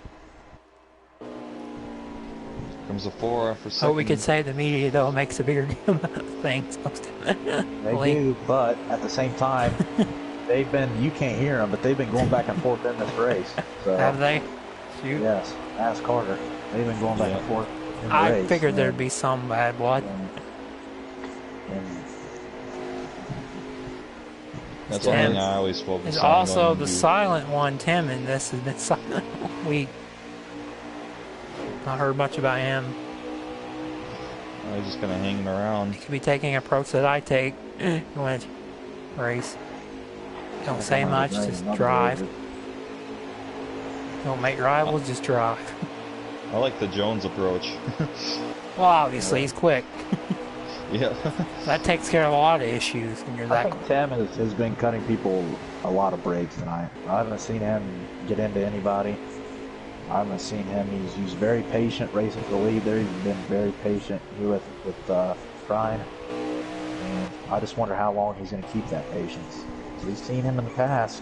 Comes a 4 for second. Oh, we could say the media, though, makes a bigger deal about things. They do, but at the same time, they've been, you can't hear them, but they've been going back and forth in this race. So, have they? Shoot. Yes, ask Carter. They've been going back and forth in the I race. figured there'd be some bad blood. And That's one thing I always focus There's on. also the silent one, Tim, and this has been silent all week. Not heard much about him. I'm just kind of hanging around. He could be taking an approach that I take when it's race. Don't say much, just drive. Don't make rivals, just drive. I like the Jones approach. Well, obviously, he's quick. Yeah. That takes care of a lot of issues when you're I that. think Tim has been cutting people a lot of breaks tonight. I haven't seen him get into anybody. I haven't seen him. He's very patient racing to the lead there. He's been very patient here with Brian. And I just wonder how long he's going to keep that patience. We've seen him in the past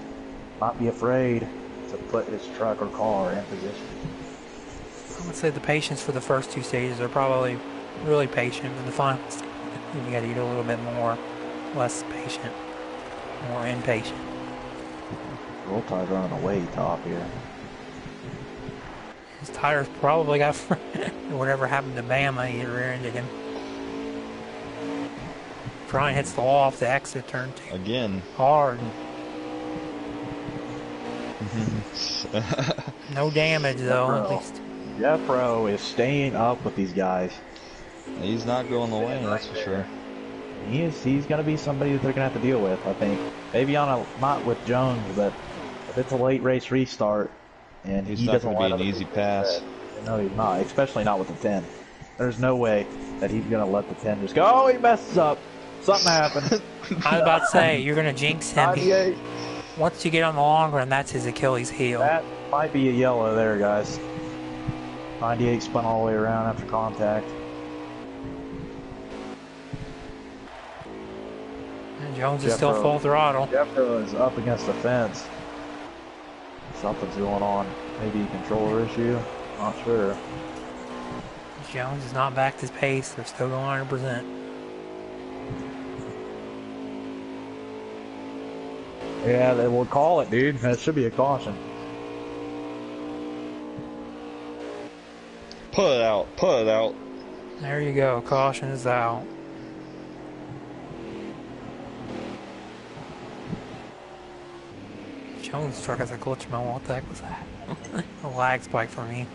not be afraid to put his truck or car in position. I would say the patience for the first two stages are probably really patient, but the final stage, you got to get a little bit more, less patient, more impatient. Roll Tide running away top here. His tires probably got whatever happened to Bama, he rear-ended him. Brian hits the wall off the exit turn two. Again. Hard. No damage though, at least. Jeffro is staying up with these guys. He's not going away, that's for sure. He's going to be somebody that they're going to have to deal with, I think. Maybe on a, not with Jones, but if it's a late race restart and he's he not doesn't going to let be an easy pass. No, he's not, especially not with the 10. There's no way that he's going to let the 10 just go, oh, he messes up. Something happened. I was about to say, you're going to jinx him. 98. Once you get on the long run, that's his Achilles heel. That might be a yellow there, guys. 98 spun all the way around after contact. And Jones is still full throttle. Jeffro is up against the fence. Something's going on. Maybe a controller issue. Not sure. Jones is not back to his pace. They're still going 100%. Yeah, they will call it, dude. That should be a caution. Put it out. Put it out. There you go. Caution is out. Jones' truck has a glitch mode. What the heck was that? A lag spike for me.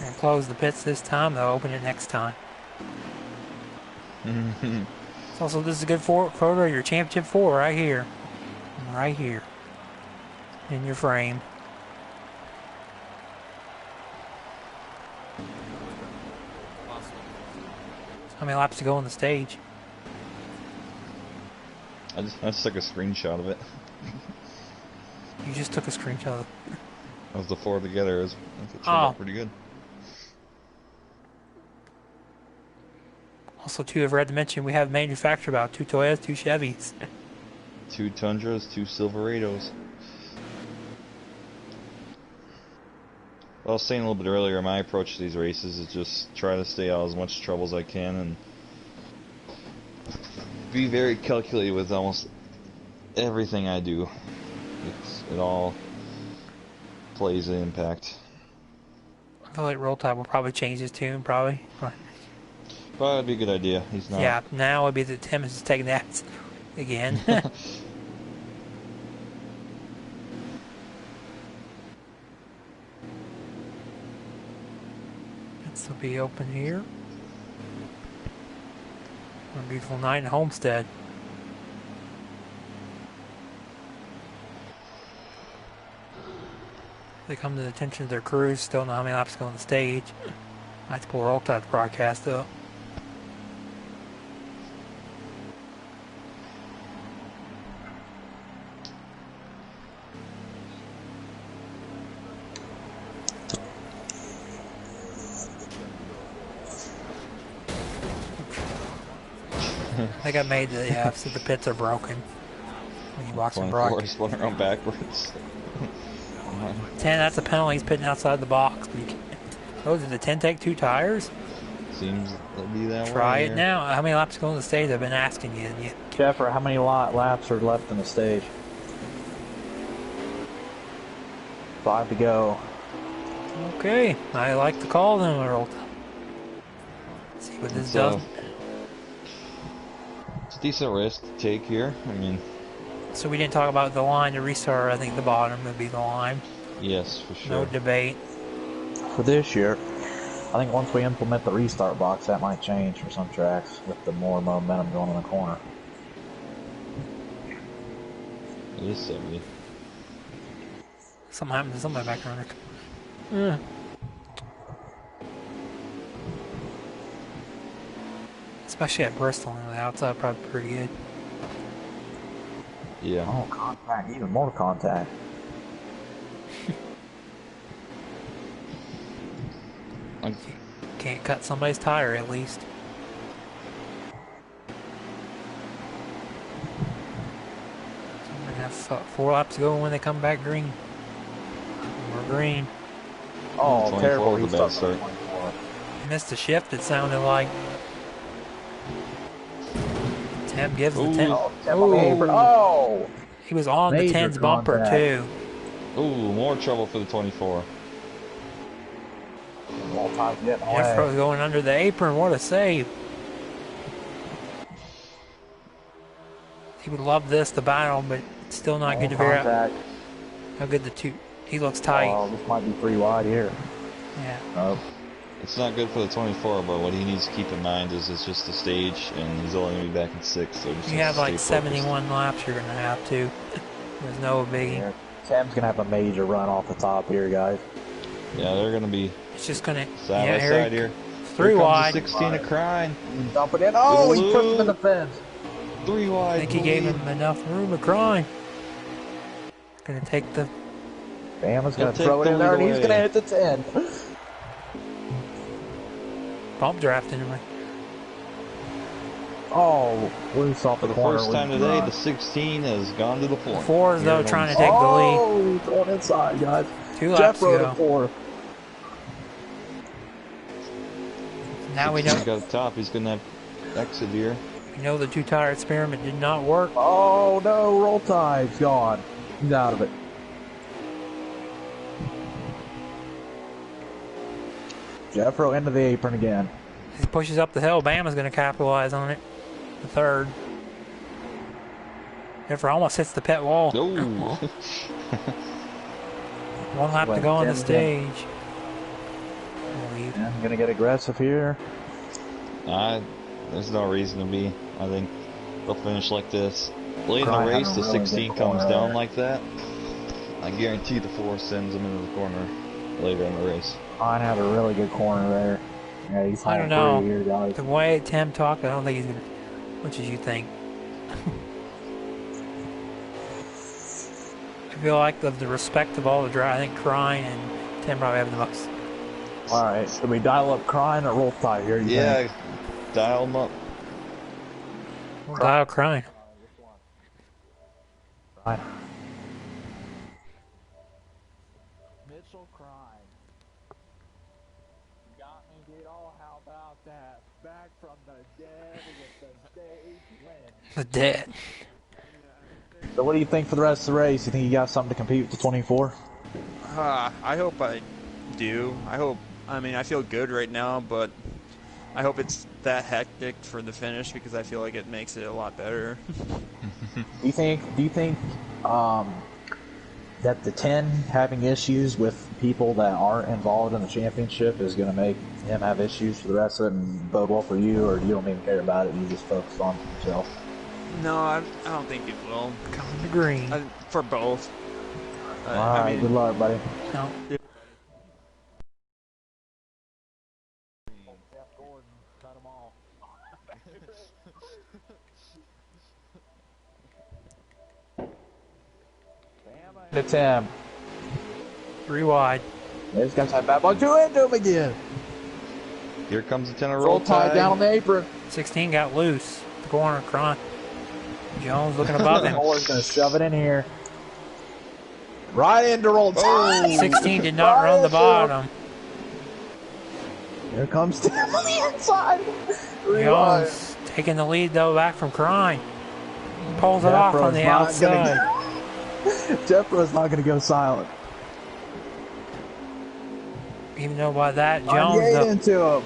And close the pits this time. They'll open it next time. Also, this is a good photo of your championship 4 right here. Right here. In your frame. How many laps to go on the stage? I just took a screenshot of it. You just took a screenshot of it. That was the 4 together. It turned out pretty good. Also, too, I've read to mention we have manufactured about 2 Toyotas, 2 Chevys. 2 Tundras, 2 Silverados. Well, I was saying a little bit earlier, my approach to these races is just try to stay out of as much trouble as I can and be very calculated with almost everything I do. It all plays an impact. I feel like Roll Tide will probably change his tune, probably. Well, that'd be a good idea. He's not. Yeah, now would be the Tim is taking that again. This will be open here. A beautiful night in Homestead. They come to the attention of their crews, still know how many laps go on the stage. I have to pull Roll Tide's broadcast up. I think I made the so the pits are broken when you walk some broadcast. Spun around backwards. 10, that's a penalty. He's pitting outside the box. But you can't. Oh, did the 10 take 2 tires? Seems to be that way. Try it now. How many laps go on the stage? I've been asking you. Jeffro, how many laps are left in the stage? 5 to go. Okay, I like the call then, Earl. See what this does. It's a decent risk to take here. I mean, so we didn't talk about the line to restart. I think the bottom would be the line. Yes, for sure. No debate. For this year, I think once we implement the restart box, that might change for some tracks with the more momentum going in the corner. It is 70. Something happened to somebody back there. Yeah. Especially at Bristol, the outside probably pretty good. Yeah. Oh, contact, even more contact. Can't cut somebody's tire at least. So we're gonna have 4 laps to go when they come back green. We're green. Oh, 24 terrible. was a He's bad stuck on start. 24. Missed a shift, it sounded like. Tim gives the 10. Oh, Tim on the apron. Oh! He was on the Major 10's bumper contact. too. Ooh, more trouble for the 24. All time's getting Jeffro away. was going under the apron. What a save. He would love this, the battle, but it's still not good to figure out Contact. how good the two. He looks tight. Oh, this might be 3 wide here. Yeah. Oh. It's not good for the 24, but what he needs to keep in mind is it's just a stage, and he's only going to be back in 6, so just You have like 71 laps you're going to have to. There's no biggie. Yeah. Sam's going to have a major run off the top here, guys. Yeah, they're going to be It's just going to... side by side here. 3 Here comes wide. the 16 of Crine. Dump it in. Oh, he puts him in the fence. 3 wide. I think he gave him enough room to grind. Going to take the... Bam is going to He'll throw it take in the there, and lead he's going to away. hit the 10. bump draft anyway. Oh, loose off For the the corner. first time with today, Ron. the 16 has gone to the floor. 4 is though Here trying to comes- take the lead. Oh, going inside, guys. 2 laps to Jeffro go. to 4. Now we 16 know, got the top. He's going to have exit here. the 2-tire experiment did not work. Oh, no, roll tide's gone. He's out of it. Jeffro into the apron again. He pushes up the hill. Bama's going to capitalize on it. The 3rd. Therefore, almost hits the pit wall. Oh. 1 lap to Wait, go on the 10. stage. Leave. I'm going to get aggressive here. There's no reason to be. I think they'll finish like this. Late in the Crine race, had a the really good 16 corner comes down there. like that. I guarantee the 4 sends him into the corner later in the race. Crine had a really good corner there. Yeah, he's I don't home know. free here, guys. The way Tim talked, I don't think he's going to... What did you think? I feel like of the respect of all the drivers, I think Crine and Tim probably have the most. All right, should we dial up Crine or roll tide here? You Yeah, think? dial him up. We'll dial Crine. Crine. Mitchell Crine. Got me, dude. Oh, how about that? Back from the dead with the stage win. The dead. So what do you think for the rest of the race? You think you got something to compete with the 24? I hope I do. I mean, I feel good right now, but I hope it's that hectic for the finish because I feel like it makes it a lot better. Do you think that the 10 having issues with people that aren't involved in the championship is going to make him have issues for the rest of it and bode well for you, or you don't even care about it and you just focus on yourself? No, I don't think it will. Coming to green. For both. All right, I mean, good luck, buddy. No. It's him. 3 wide. This guy's had bad ball. Two into him again. Here comes the 10 of Roll roll tide tide. down on the apron. 16 got loose. The corner, Crine. Jones looking above him. Moore's going to shove it in here. Right into roll tide. 16 did not run the bottom. Here comes Tim on the inside. Rewind. Jones taking the lead though back from Crine. Pulls it off on the Jeffro's not gonna outside. Jeffro's not going to go silent. Even though by that, Jones Jones into him.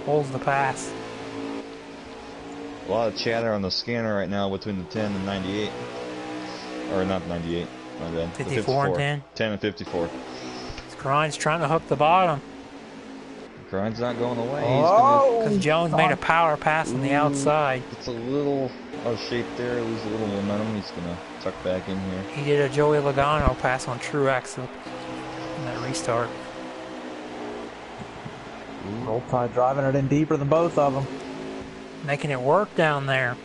pulls the pass. A lot of chatter on the scanner right now between the 10 and 98. Or not 98, my bad. The 54 and 10. 10 and 54. Crine's trying to hook the bottom. Crine's not going away. Oh, Because Jones made a power pass on the outside. It's a little out of shape there, lose a little momentum. He's going to tuck back in here. He did a Joey Logano pass on Truex in that restart. Roll tide driving it in deeper than both of them. Making it work down there.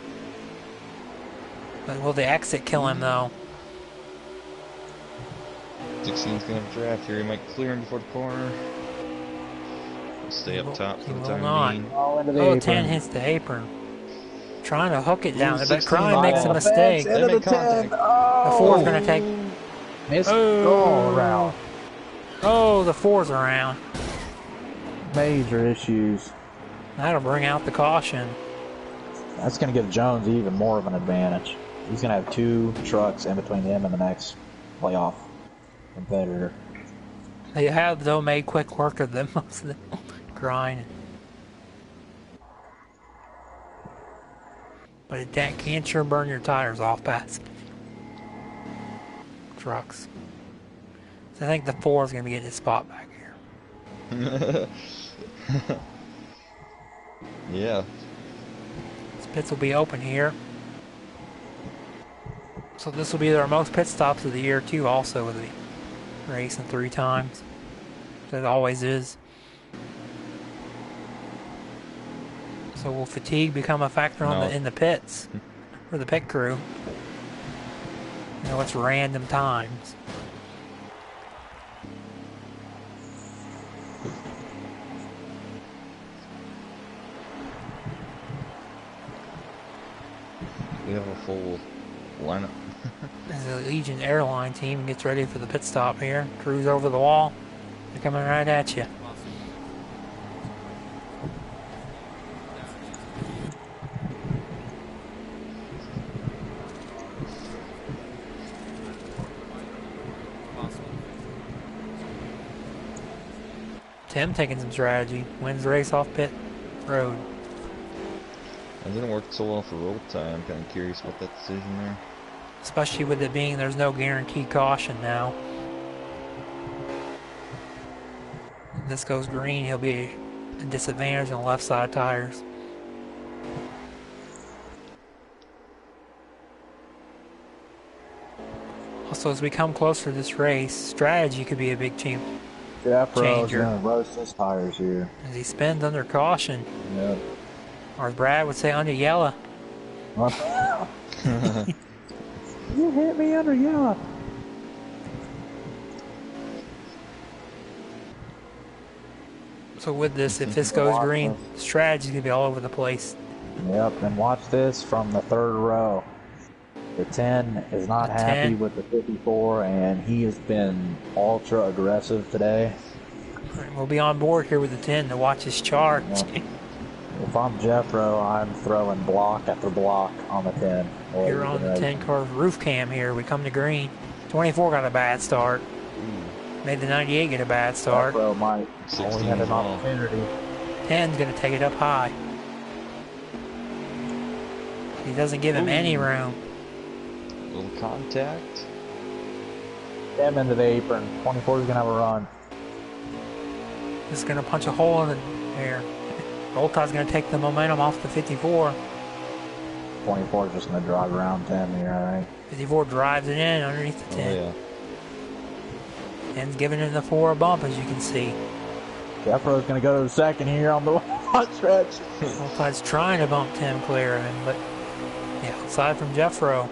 But will the exit kill him, though? 16's gonna have a draft here. He might clear him before the corner. He'll stay up top for the time being. Oh, 10 hits the apron. Trying to hook it down there, but 16 Crime makes a mistake. They make contact. The 4's going to take... Missed all around. Oh, the 4's around. Major issues. That'll bring out the caution. That's going to give Jones even more of an advantage. He's going to have 2 trucks in between him and the next playoff competitor. They have, though, made quick work of them. Most of them grinding. But it can sure burn your tires off past trucks. So I think the 4 is going to be getting his spot back here. Yeah. This pits will be open here. So this will be their most pit stops of the year too, also with the racing 3 times. That always is. So will fatigue become a factor in the pits for the pit crew? You know, it's random times. We have a full lineup. As the Legion airline team gets ready for the pit stop here, cruise over the wall. They're coming right at you. Tim taking some strategy. Wins the race off pit road. It didn't work so well for roll time. I'm kind of curious about that decision there. Especially with it being there's no guaranteed caution now. If this goes green, he'll be a disadvantage on the left side tires. Also, as we come closer to this race, strategy could be a big changer. Jeffro's going to roast his tires here. As he spins under caution. Yep. Or as Brad would say, under yellow. You hit me under yellow. So with this, if this goes green, strategy's going to be all over the place. Yep, and watch this from the 3rd row. The 10 is not happy with the 54, and he has been ultra aggressive today. We'll be on board here with the 10 to watch his charge. Yep. If I'm Jeffro, I'm throwing block after block on the 10. Here on the 10 car's roof cam here, we come to green. 24 got a bad start. Made the 98 get a bad start. Jeffro might only have an opportunity. 10's going to take it up high. He doesn't give him any room. Little contact. 10 into the apron. 24 is going to have a run. It's going to punch a hole in the air. Roll Tide's going to take the momentum off the 54. 24 is just going to drive around 10 here, alright? 54 drives it in underneath the 10. Oh, yeah. 10's giving it the 4 a bump, as you can see. Jeffro's going to go to the 2nd here on the hot stretch. Roll Tide's trying to bump 10 clear of him, but yeah, aside from Jeffro.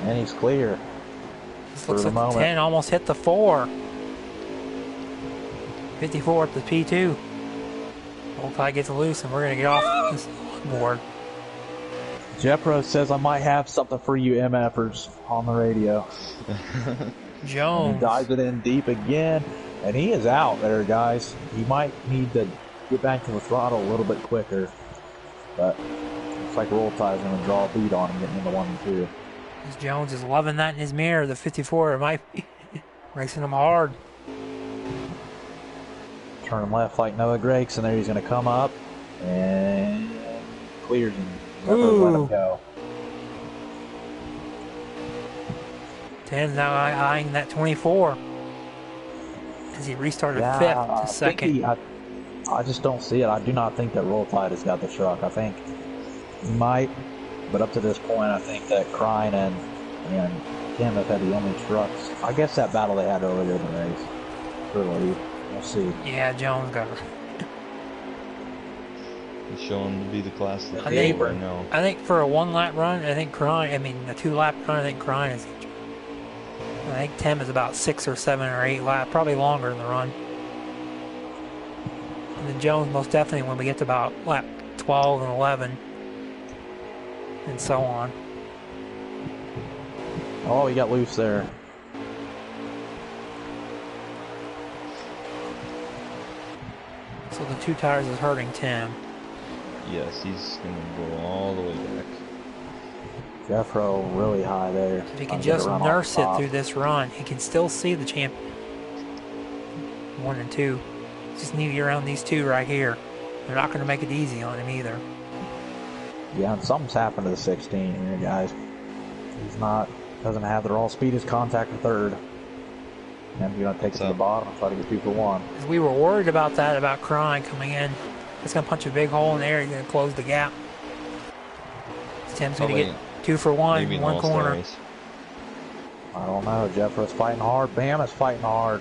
And he's clear. This looks like the 10 almost hit the 4. 54 at the P2. Roll Tide gets loose, and we're going to get off this board. Jeffro says I might have something for you MFers on the radio. Jones. And he dives it in deep again, and he is out there, guys. He might need to get back to the throttle a little bit quicker, but looks like Roll Tide's going to draw a beat on him getting into 1 and 2. As Jones is loving that in his mirror. The 54 might be racing him hard. Turn him left like Noah Gregson, and there he's going to come up and clears him. Jeffro let him go. 10's now eyeing that 24 as he restarted 5th to 2nd. I just don't see it. I do not think that Roll Tide has got the truck. I think he might, but up to this point, I think that Crine and Tim have had the only trucks. I guess that battle they had earlier in the race. Really, we'll see. Yeah, Jones got it. He's showing to be the class of the I think- right now. I think for a 1-lap run, I think Crine, I mean a 2-lap run, I think Crine is. I think Tim is about 6 or 7 or 8 laps, probably longer in the run. And then Jones most definitely when we get to about lap 12 and 11, and so on. Oh, he got loose there. So the 2 tires is hurting Tim. Yes, he's gonna go all the way back. Jeffro really high there. If he Trying can to get a just run off nurse the it top. through this run, he can still see the champ. 1 and 2. Just need to get around these 2 right here. They're not going to make it easy on him either. Yeah, and something's happened to the 16 here, guys. He's doesn't have the raw speed as contact for third. And he's going to take it to the bottom and try to get 2 for 1. We were worried about that, about Crine coming in. It's going to punch a big hole in there. He's going to close the gap. Tim's going to get 2 for 1 Maybe in an one all-star corner. race. I don't know. Jeffro's fighting hard. Bam is fighting hard.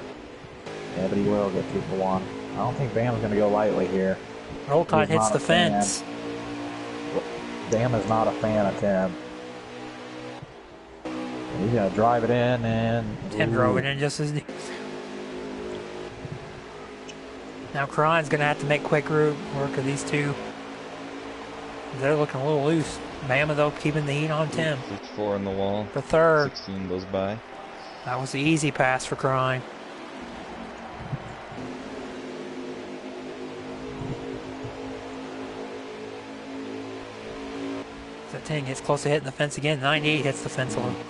Yeah, but he will get 2 for 1. I don't think Bam's going to go lightly here. Roll Tide He's hits not the a fan. fence. Bam is not a fan of Tim. He's going to drive it in and... Tim drove it in just as... Now Crine's going to have to make quick work of these 2. They're looking a little loose. Bama, though, keeping the heat on Tim. 4 on the wall. For third. 16 goes by. That was the easy pass for Crine. That 10 gets close to hitting the fence again. 98 hits the fence a little bit.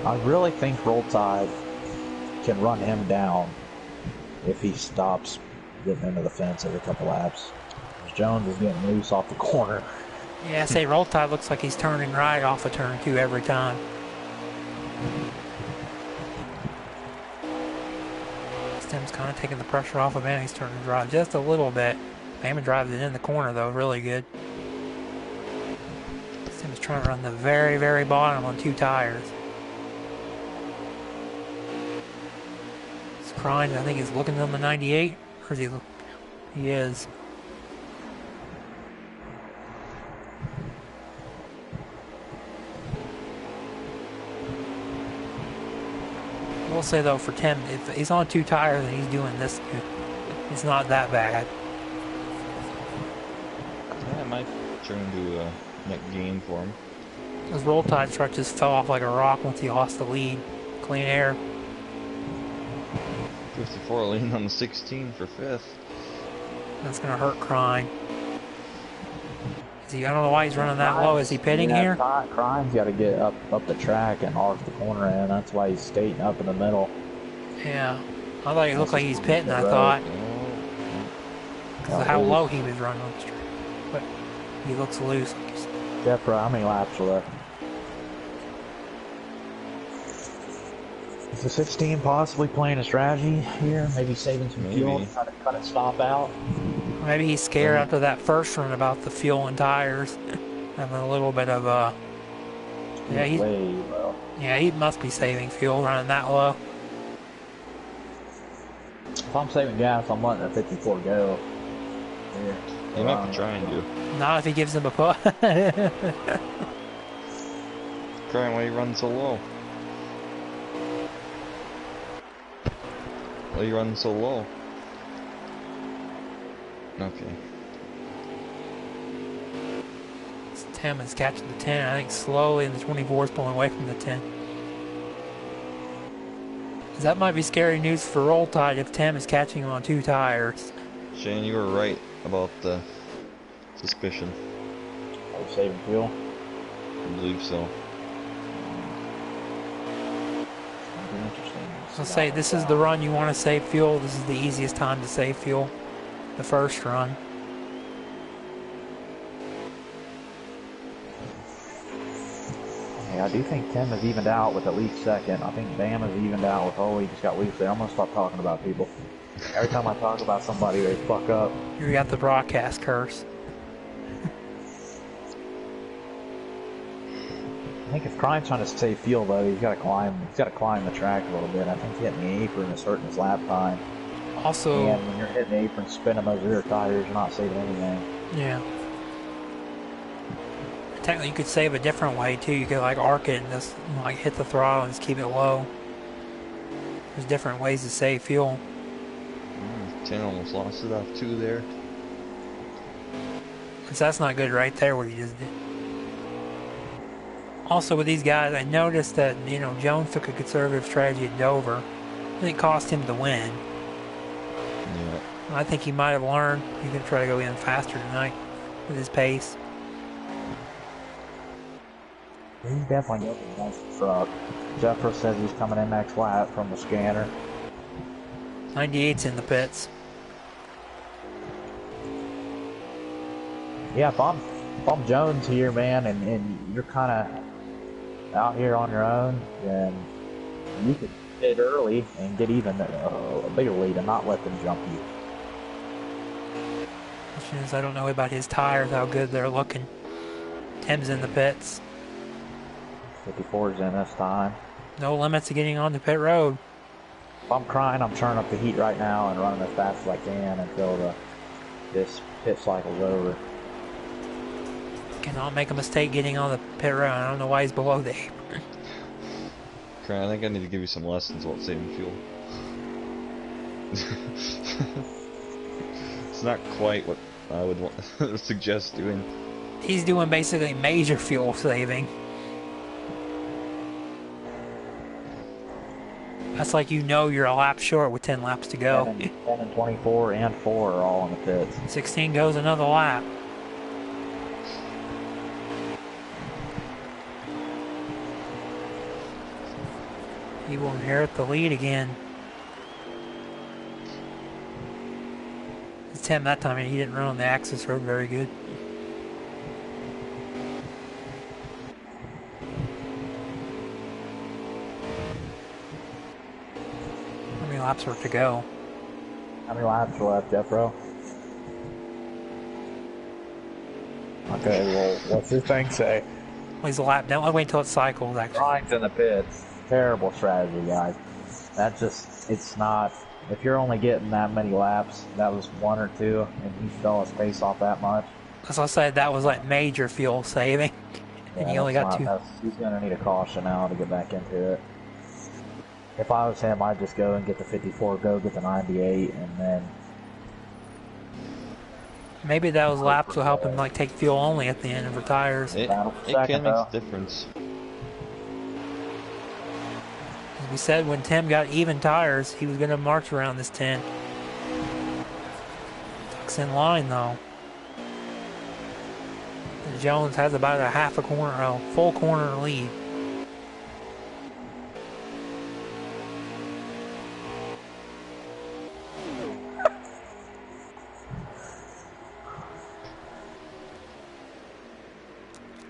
I really think Roll Tide can run him down if he stops getting into the fence every couple laps. Jones is getting loose off the corner. Yeah, I say Roll Tide looks like he's turning right off of turn 2 every time. Tim's kind of taking the pressure off of him. He's turning to drive just a little bit. Bama drives it in the corner, though, really good. Tim's trying to run the very, very bottom on 2 tires. Crine, I think, is looking on the 98. Or is he? He is. I will say, though, for Tim, if he's on 2 tires and he's doing this, it's not that bad. Yeah, it might turn into a net gain for him. His Roll Tide truck just fell off like a rock once he lost the lead. Clean air. 54 lean on the 16 for 5th. That's going to hurt Crine. I don't know why he's running that low. Is he pitting here? Crine's got to get up the track and arc the corner in. That's why he's skating up in the middle. Yeah. I thought he looked like he's pitting, I thought. Because of how low he was running on the street. But he looks loose. Like you said. Jeffro, how many laps are left? Is the 16 possibly playing a strategy here? Maybe saving some fuel to try to cut it stop out? Maybe he's scared after that first run about the fuel and tires. Having a little bit of yeah, he's way low. Yeah, he must be saving fuel running that low. If I'm saving gas, I'm letting the 54 go. Yeah. He might be trying to. Not if he gives him a push. Crying why you run so low. Why you running so low? Okay. Tim is catching the 10, I think slowly, and the 24 is pulling away from the 10. That might be scary news for Roll Tide if Tim is catching him on 2 tires. Shane, you were right about the suspicion. Are we saving fuel? I believe so. Interesting. I'll say this is the run you want to save fuel. This is the easiest time to save fuel. The first run. Yeah, I do think Tim is evened out with at least second. I think Bam is evened out with, oh, he just got loose there. I'm going to stop talking about people. Every time I talk about somebody, they fuck up. You got the broadcast curse. I think if Crine's trying to save fuel, though, he's got to climb the track a little bit. I think hitting the apron is hurting his lap time. Also, And when you're hitting the apron, spinning those rear tires, you're not saving anything. yeah. Technically, you could save a different way too. You could like arc it and just like hit the throttle and just keep it low. There's different ways to save fuel. 10 almost lost it off 2 there. So that's not good right there, what he just did. Also with these guys, I noticed that, you know, Jones took a conservative strategy at Dover. And it cost him the win. Yeah. I think he might have learned. He's going to try to go even faster tonight with his pace. He's definitely got a nice truck. Jeffro says he's coming in next lap from the scanner. 98's in the pits. Yeah, if I'm Jones here, man, and you're kind of out here on your own, then you could hit early and get even a bigger lead and not let them jump you. Question is, I don't know about his tires, how good they're looking. Tim's in the pits. 54's in this time. No limits to getting on the pit road. If I'm crying, I'm turning up the heat right now and running as fast as I can until this pit cycle's over. Cannot make a mistake getting on the pit road. I don't know why he's below the apron. Cran, I think I need to give you some lessons about saving fuel. It's not quite what I would suggest doing. He's doing basically major fuel saving. That's like, you know, you're a lap short with 10 laps to go. 10 and 24 and 4 are all in the pits. 16 goes another lap. He will inherit the lead again. It's Tim that time, and he didn't run on the access road very good. How many laps are to go? How many laps are left, Jeffro? Okay, well, what's your thing say? Well, he's a lap down. I'll wait until it cycles, actually. Ryan's in the pits. Terrible strategy, guys. That just, it's not, if you're only getting that many laps, that was 1 or 2, and he fell his pace off that much. As I said, that was like major fuel saving. And Yeah, he only got 2. He's going to need a caution now to get back into it. If I was him, I'd just go and get the 54, go get the 98, and then... Maybe those laps will help him like take fuel only at the end of the tires. It can make a difference. As we said, when Tim got even tires, he was going to march around this 10. Tuck's in line though. And Jones has about a half a corner, a full corner lead.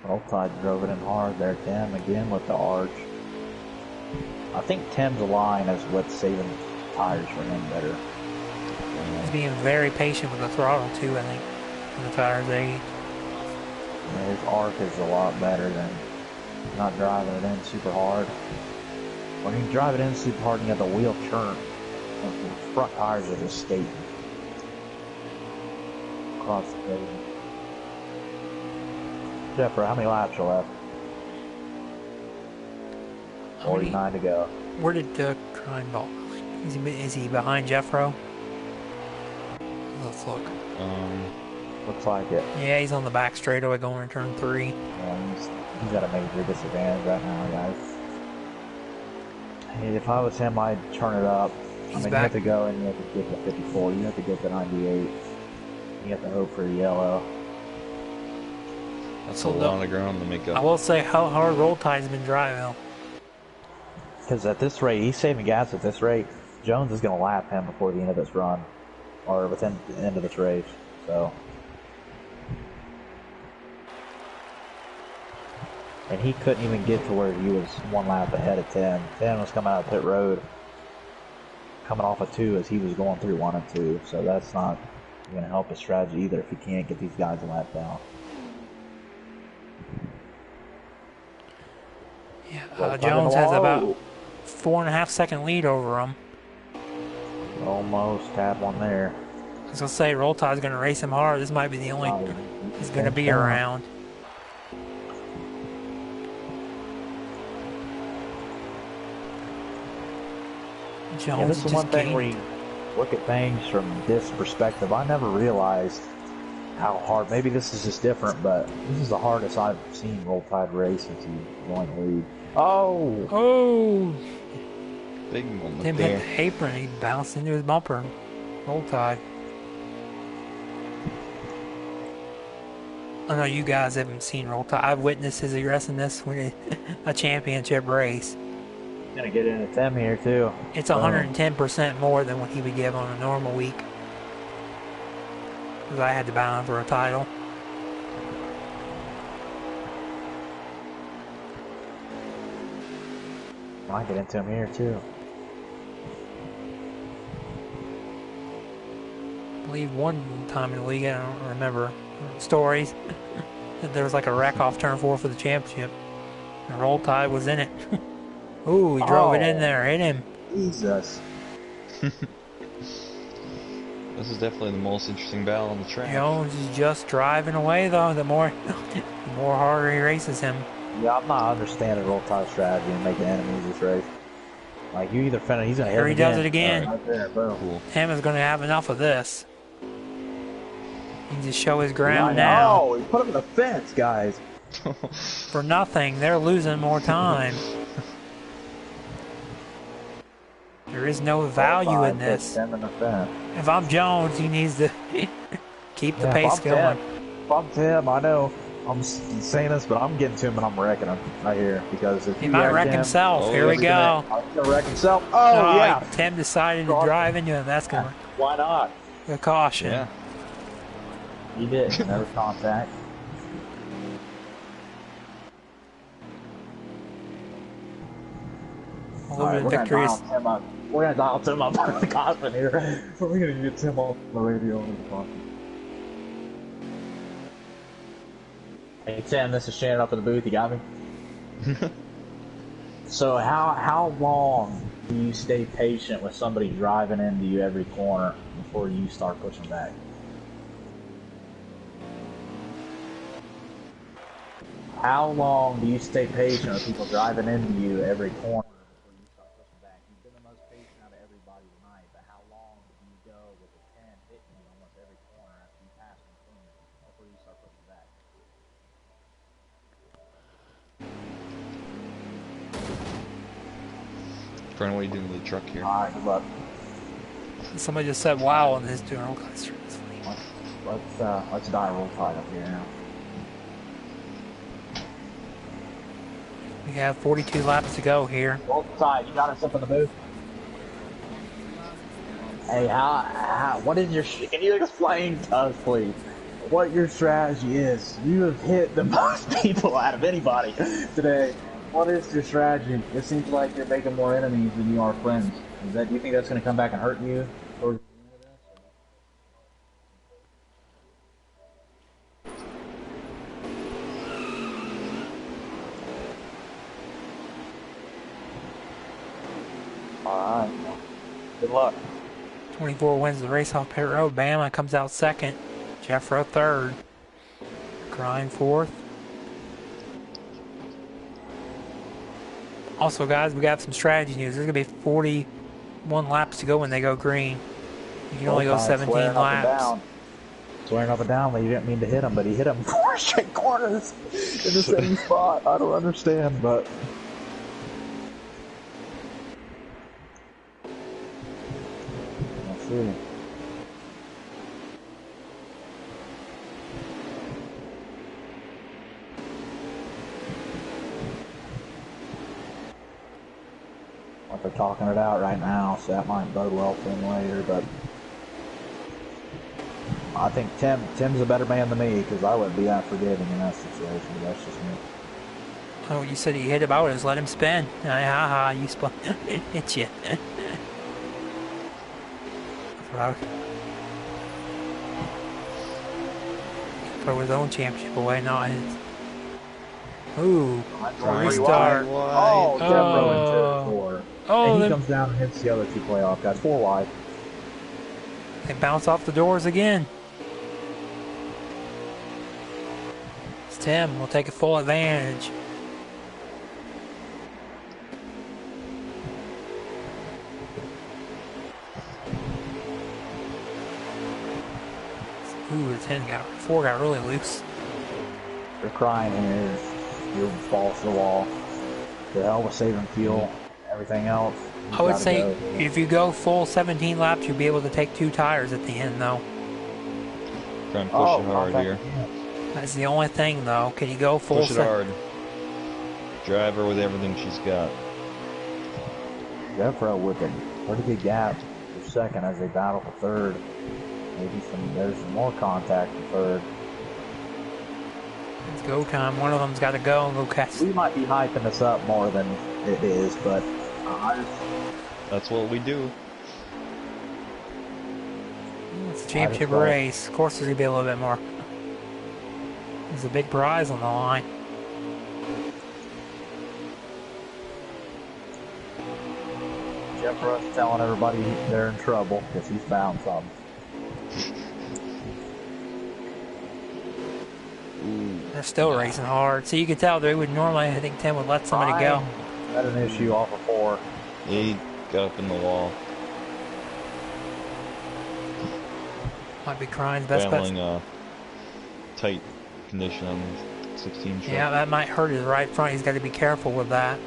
Rolltide drove it in hard there, Tim, again with the arch. I think Tim's line is what's saving tires for him better. He's being very patient with the throttle too, I think, when the tires age. His arc is a lot better than not driving it in super hard. When you drive it in super hard and you have the wheel turn, the front tires are just skating across the pavement. Jeffrey, how many laps are left? 49 to go. Where did Crime Ball? Is he behind Jeffro? Let's look. Looks like it. Yeah, he's on the back straightaway going to turn 3. Yeah, he's at a major disadvantage right now, guys. Hey, if I was him, I'd turn it up. He's I mean, back. you have to go and you have to get the 54. You have to get the 98. You have to hope for the yellow. That's a lot of ground to make up. I will say how hard Rolltide's been driving. Because at this rate, he's saving gas at this rate. Jones is going to lap him before the end of this run. Or within the end of this race. So. And he couldn't even get to where he was 1 lap ahead of 10. 10 was coming out of pit road. Coming off of 2 as he was going through 1 and 2. So that's not going to help his strategy either if he can't get these guys a lap down. Yeah, Jones has about 4.5 second lead over him. Almost tap one there. I was gonna say Roll Tide's gonna race him hard. This might be the only he's gonna be around. Jones Yeah, this is just one thing gained. where you look at things from this perspective. I never realized how hard. Maybe this is just different, but this is the hardest I've seen Roll Tide race since he joined the league. Oh! Oh! Big moment Tim hit there. the apron. He bounced into his bumper. Roll Tide. I know you guys haven't seen Roll Tide. I've witnessed his aggressiveness when a championship race. Gonna get into Tim here too. It's 110% more than what he would give on a normal week. Because I had to battle him for a title. I get into him here too. I believe one time in the league, I don't remember stories, that there was like a wreck off turn 4 for the championship. And Roll Tide was in it. Ooh, he drove it in there, hit him. Jesus. This is definitely the most interesting battle on the track. Jones is just driving away though, the more harder he races him. Yeah, I'm not understanding Roll Tide strategy and making enemies this race. Like, you either finish, he's gonna hit Here him he does it again. Right there, boom. Cool. Tim is going to have enough of this. He can just show his ground now. Oh, he put him in the fence, guys. For nothing, they're losing more time. There is no value in this. Him in the fence. If I'm Jones, he needs to keep the Yeah, pace going. If I'm Tim, I know I'm saying this, but I'm getting to him and I'm wrecking him right here because if He might wreck him, himself. Oh, Here we he's go. He's gonna wreck himself. Oh yeah. Tim decided to drive into him. That's going Why not? to be a caution. Yeah. He did. There was contact. Although the victory is We're gonna dial Tim up on the Cosman here. We're gonna get Tim on the radio on the Cosman. Hey Tim, this is Shannon up in the booth. You got me. So how long do you stay patient with somebody driving into you every corner before you start pushing back? How long do you stay patient with people driving into you every corner before you start pushing back? You've been the most patient out of everybody tonight, but how long do you go with the 10 hitting you almost every corner after you pass them clean before you start pushing back? Friend, what are you doing to the truck here? Alright, good luck. somebody just said wow on his dual class. Let's die Roll Tide up here now. We have 42 laps to go here. Roll Tide, you got us up in the booth. Hey, what is your? Can you explain to us, please, what your strategy is? You have hit the most people out of anybody today. What is your strategy? It seems like you're making more enemies than you are friends. Do you think that's going to come back and hurt you? Or all right. Good luck. 24 wins the race off pit road. Bama comes out second. Jeffro third. Grind fourth. Also, guys, we got some strategy news. There's going to be 41 laps to go when they go green. You can only go 17 laps. Swearing up and down that you didn't mean to hit him, but he hit him 4 straight corners in the same spot. I don't understand, but... Let's see. They're talking it out right now, so that might bode well for him later, but I think Tim's a better man than me, because I wouldn't be that forgiving in that situation, but that's just me. Oh, you said he hit him. I would have just let him spin. Ha, you spun. Hit you. Throw his own championship away, not his. Ooh, restart. Oh, Jeffro into 4. Oh, and he comes down and hits the other 2 playoff guys. 4 wide. They bounce off the doors again. It's Tim. We'll take a full advantage. Ooh, the 4 got really loose. They're crying here. You'll fall to the wall. The hell with saving fuel, everything else. I would say if you go full 17 laps, you'll be able to take 2 tires at the end, though. Try and push it hard here. That's the only thing, though. Can you go full? Push it hard. Drive her with everything she's got. Jeffro with a pretty good gap for second as they battle for third. Maybe there's some more contact for third. It's go time. One of them's got to go and go catch. We might be hyping this up more than it is, but that's what we do. It's a championship race. Of course, there's gonna be a little bit more. There's a big prize on the line. Jeffro's telling everybody they're in trouble because he's found something. They're still racing hard. So you can tell they would normally, I think Tim would let somebody go. Had an issue off of 4. Yeah, he got up in the wall. Might be Crying's best bet. Battling tight condition on 16 truck. Yeah, that might hurt his right front. He's got to be careful with that.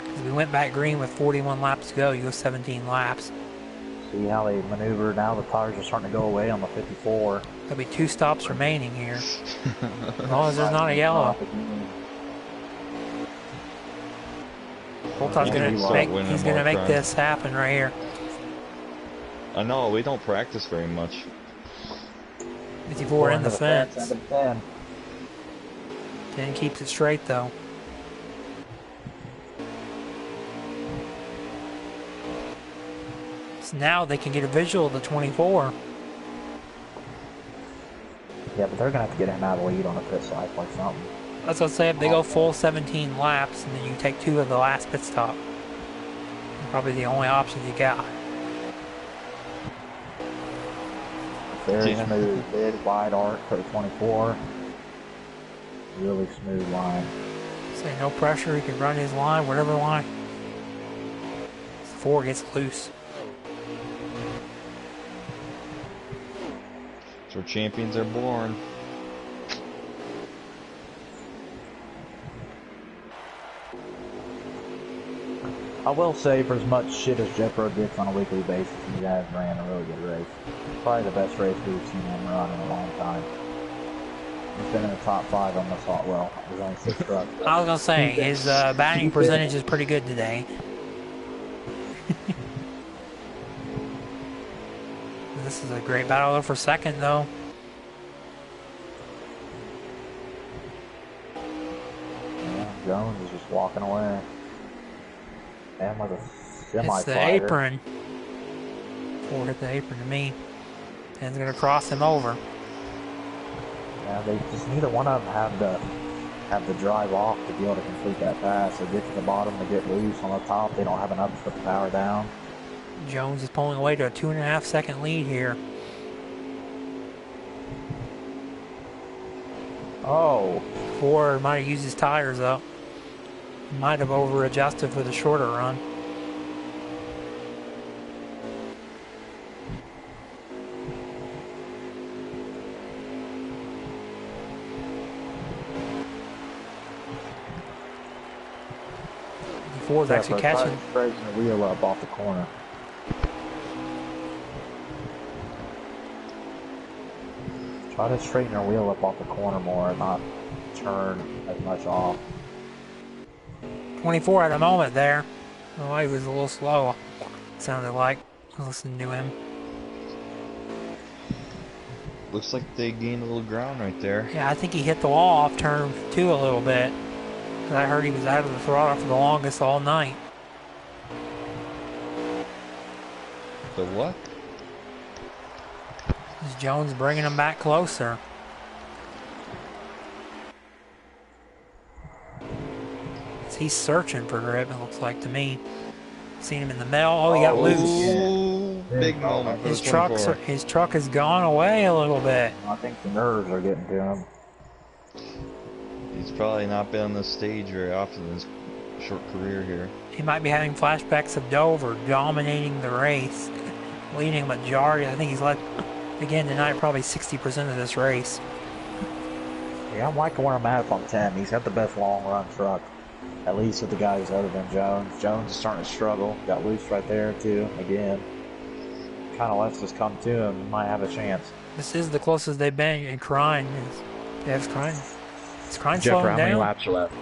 Because we went back green with 41 laps to go. You go 17 laps. See how they maneuver now. The tires are starting to go away on the 54. There'll be 2 stops remaining here. As long as there's not a yellow. Bolton's gonna make this happen right here. I know, we don't practice very much. 54 in the fence. 10. 10 keeps it straight though. So now they can get a visual of the 24. Yeah, but they're gonna have to get him out of the lead on a pit side like something. That's what I say. If they go full 17 laps, and then you take 2 of the last pit stop. Probably the only option you got. Very smooth, big wide arc for the 24. Really smooth line. Say no pressure. He can run his line, whatever line. 4 gets loose. That's where champions are born. I will say, for as much shit as Jeffro gets on a weekly basis, he has ran a really good race. Probably the best race we've seen him run in a long time. He's been in the top 5 on the salt. Well, there's only 6 trucks. I was gonna say his batting percentage is pretty good today. This is a great battle for second, though. Yeah, Jones is just walking away. And with a semi-slider. It's the apron. Ford hit the apron to me. And gonna cross him over. Yeah, they just neither one of them have the drive off to be able to complete that pass. They get to the bottom, they get loose on the top. They don't have enough to put the power down. Jones is pulling away to a 2.5 second lead here. Oh, Ford might have used his tires up. Might have over-adjusted for the shorter run. Ford's actually catching. Breaking the wheel up off the corner. Try to straighten your wheel up off the corner more and not turn as much off. 24 at a moment there. Oh, he was a little slow. Sounded like. Listening to him. Looks like they gained a little ground right there. Yeah, I think he hit the wall off turn 2 a little bit. 'Cause I heard he was out of the throttle for the longest all night. The what? Is Jones bringing him back closer? He's searching for grip, it looks like to me. Seen him in the middle. Oh, he got loose. Ooh, big moment for the 24. His truck has gone away a little bit. I think the nerves are getting to him. He's probably not been on this stage very often in his short career here. He might be having flashbacks of Dover dominating the race, leading majority. I think he's led again tonight probably 60% of this race. Yeah, I'm liking where I'm at if I'm 10. He's got the best long run truck, at least with the guys other than Jones. Jones is starting to struggle. Got loose right there too. Again, kind of lets us come to him. He might have a chance. This is the closest they've been. And Crine is, yeah, it's Crine. Is Crine Jeff, slowing how down? many laps are left?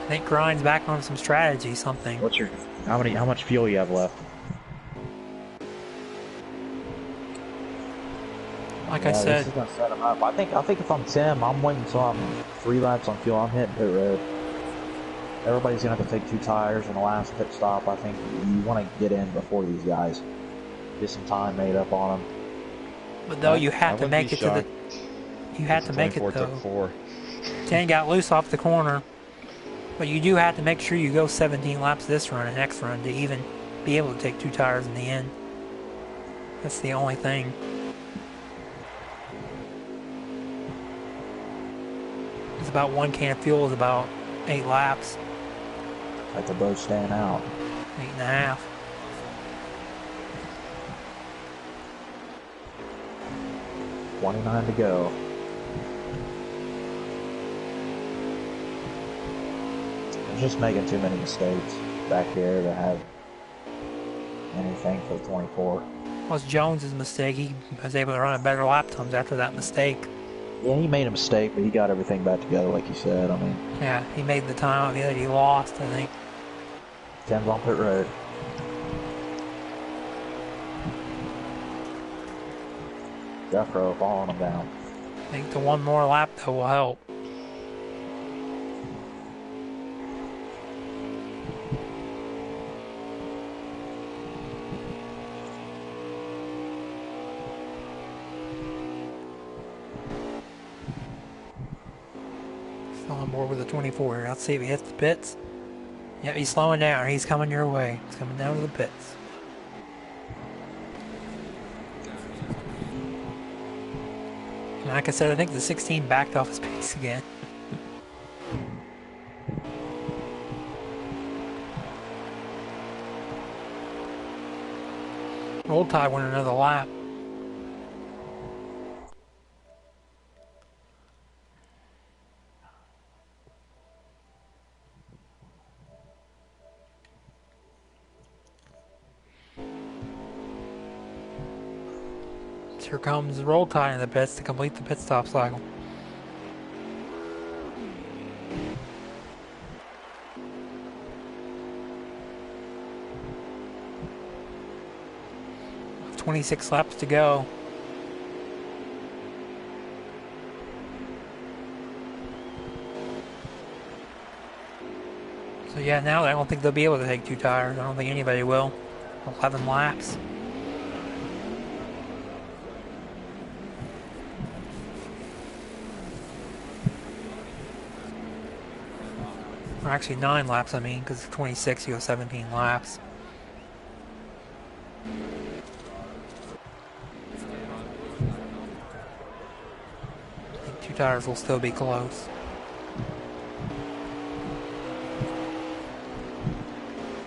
I think Crine's back on some strategy, something. What's your how much fuel you have left? Like I said, this is gonna set him up. I think if I'm Tim, I'm waiting until I'm 3 laps on fuel. I'm hitting pit road. Everybody's gonna have to take 2 tires in the last pit stop. I think you want to get in before these guys. Get some time made up on them. but though you have to make it to the. You have to make it 24 though. took 4. 10 got loose off the corner, but you do have to make sure you go 17 laps this run and next run to even be able to take 2 tires in the end. That's the only thing. It's about 1 can of fuel is about 8 laps. Let the boat stand out. 8.5. $29 to go. I'm just making too many mistakes back here to have anything for 24. Was Jones's mistake. He was able to run a better lap times after that mistake. Yeah, he made a mistake, but he got everything back together, like you said. I mean, Yeah, he made the time that he lost, I think. Tim's on pit road. Jeffro following him down. I think the 1 more lap, though, will help. Still on board with the 24 here. Let's see if he hits the pits. Yep, he's slowing down. He's coming your way. He's coming down to the pits. And like I said, I think the 16 backed off his pace again. Roll Tide went another lap. Here comes Roll Tide in the pits to complete the pit stop cycle. With 26 laps to go. So yeah, now I don't think they'll be able to take 2 tires. I don't think anybody will. 11 laps. Or actually 9 laps, I mean, because 26 you go 17 laps. I think 2 tires will still be close.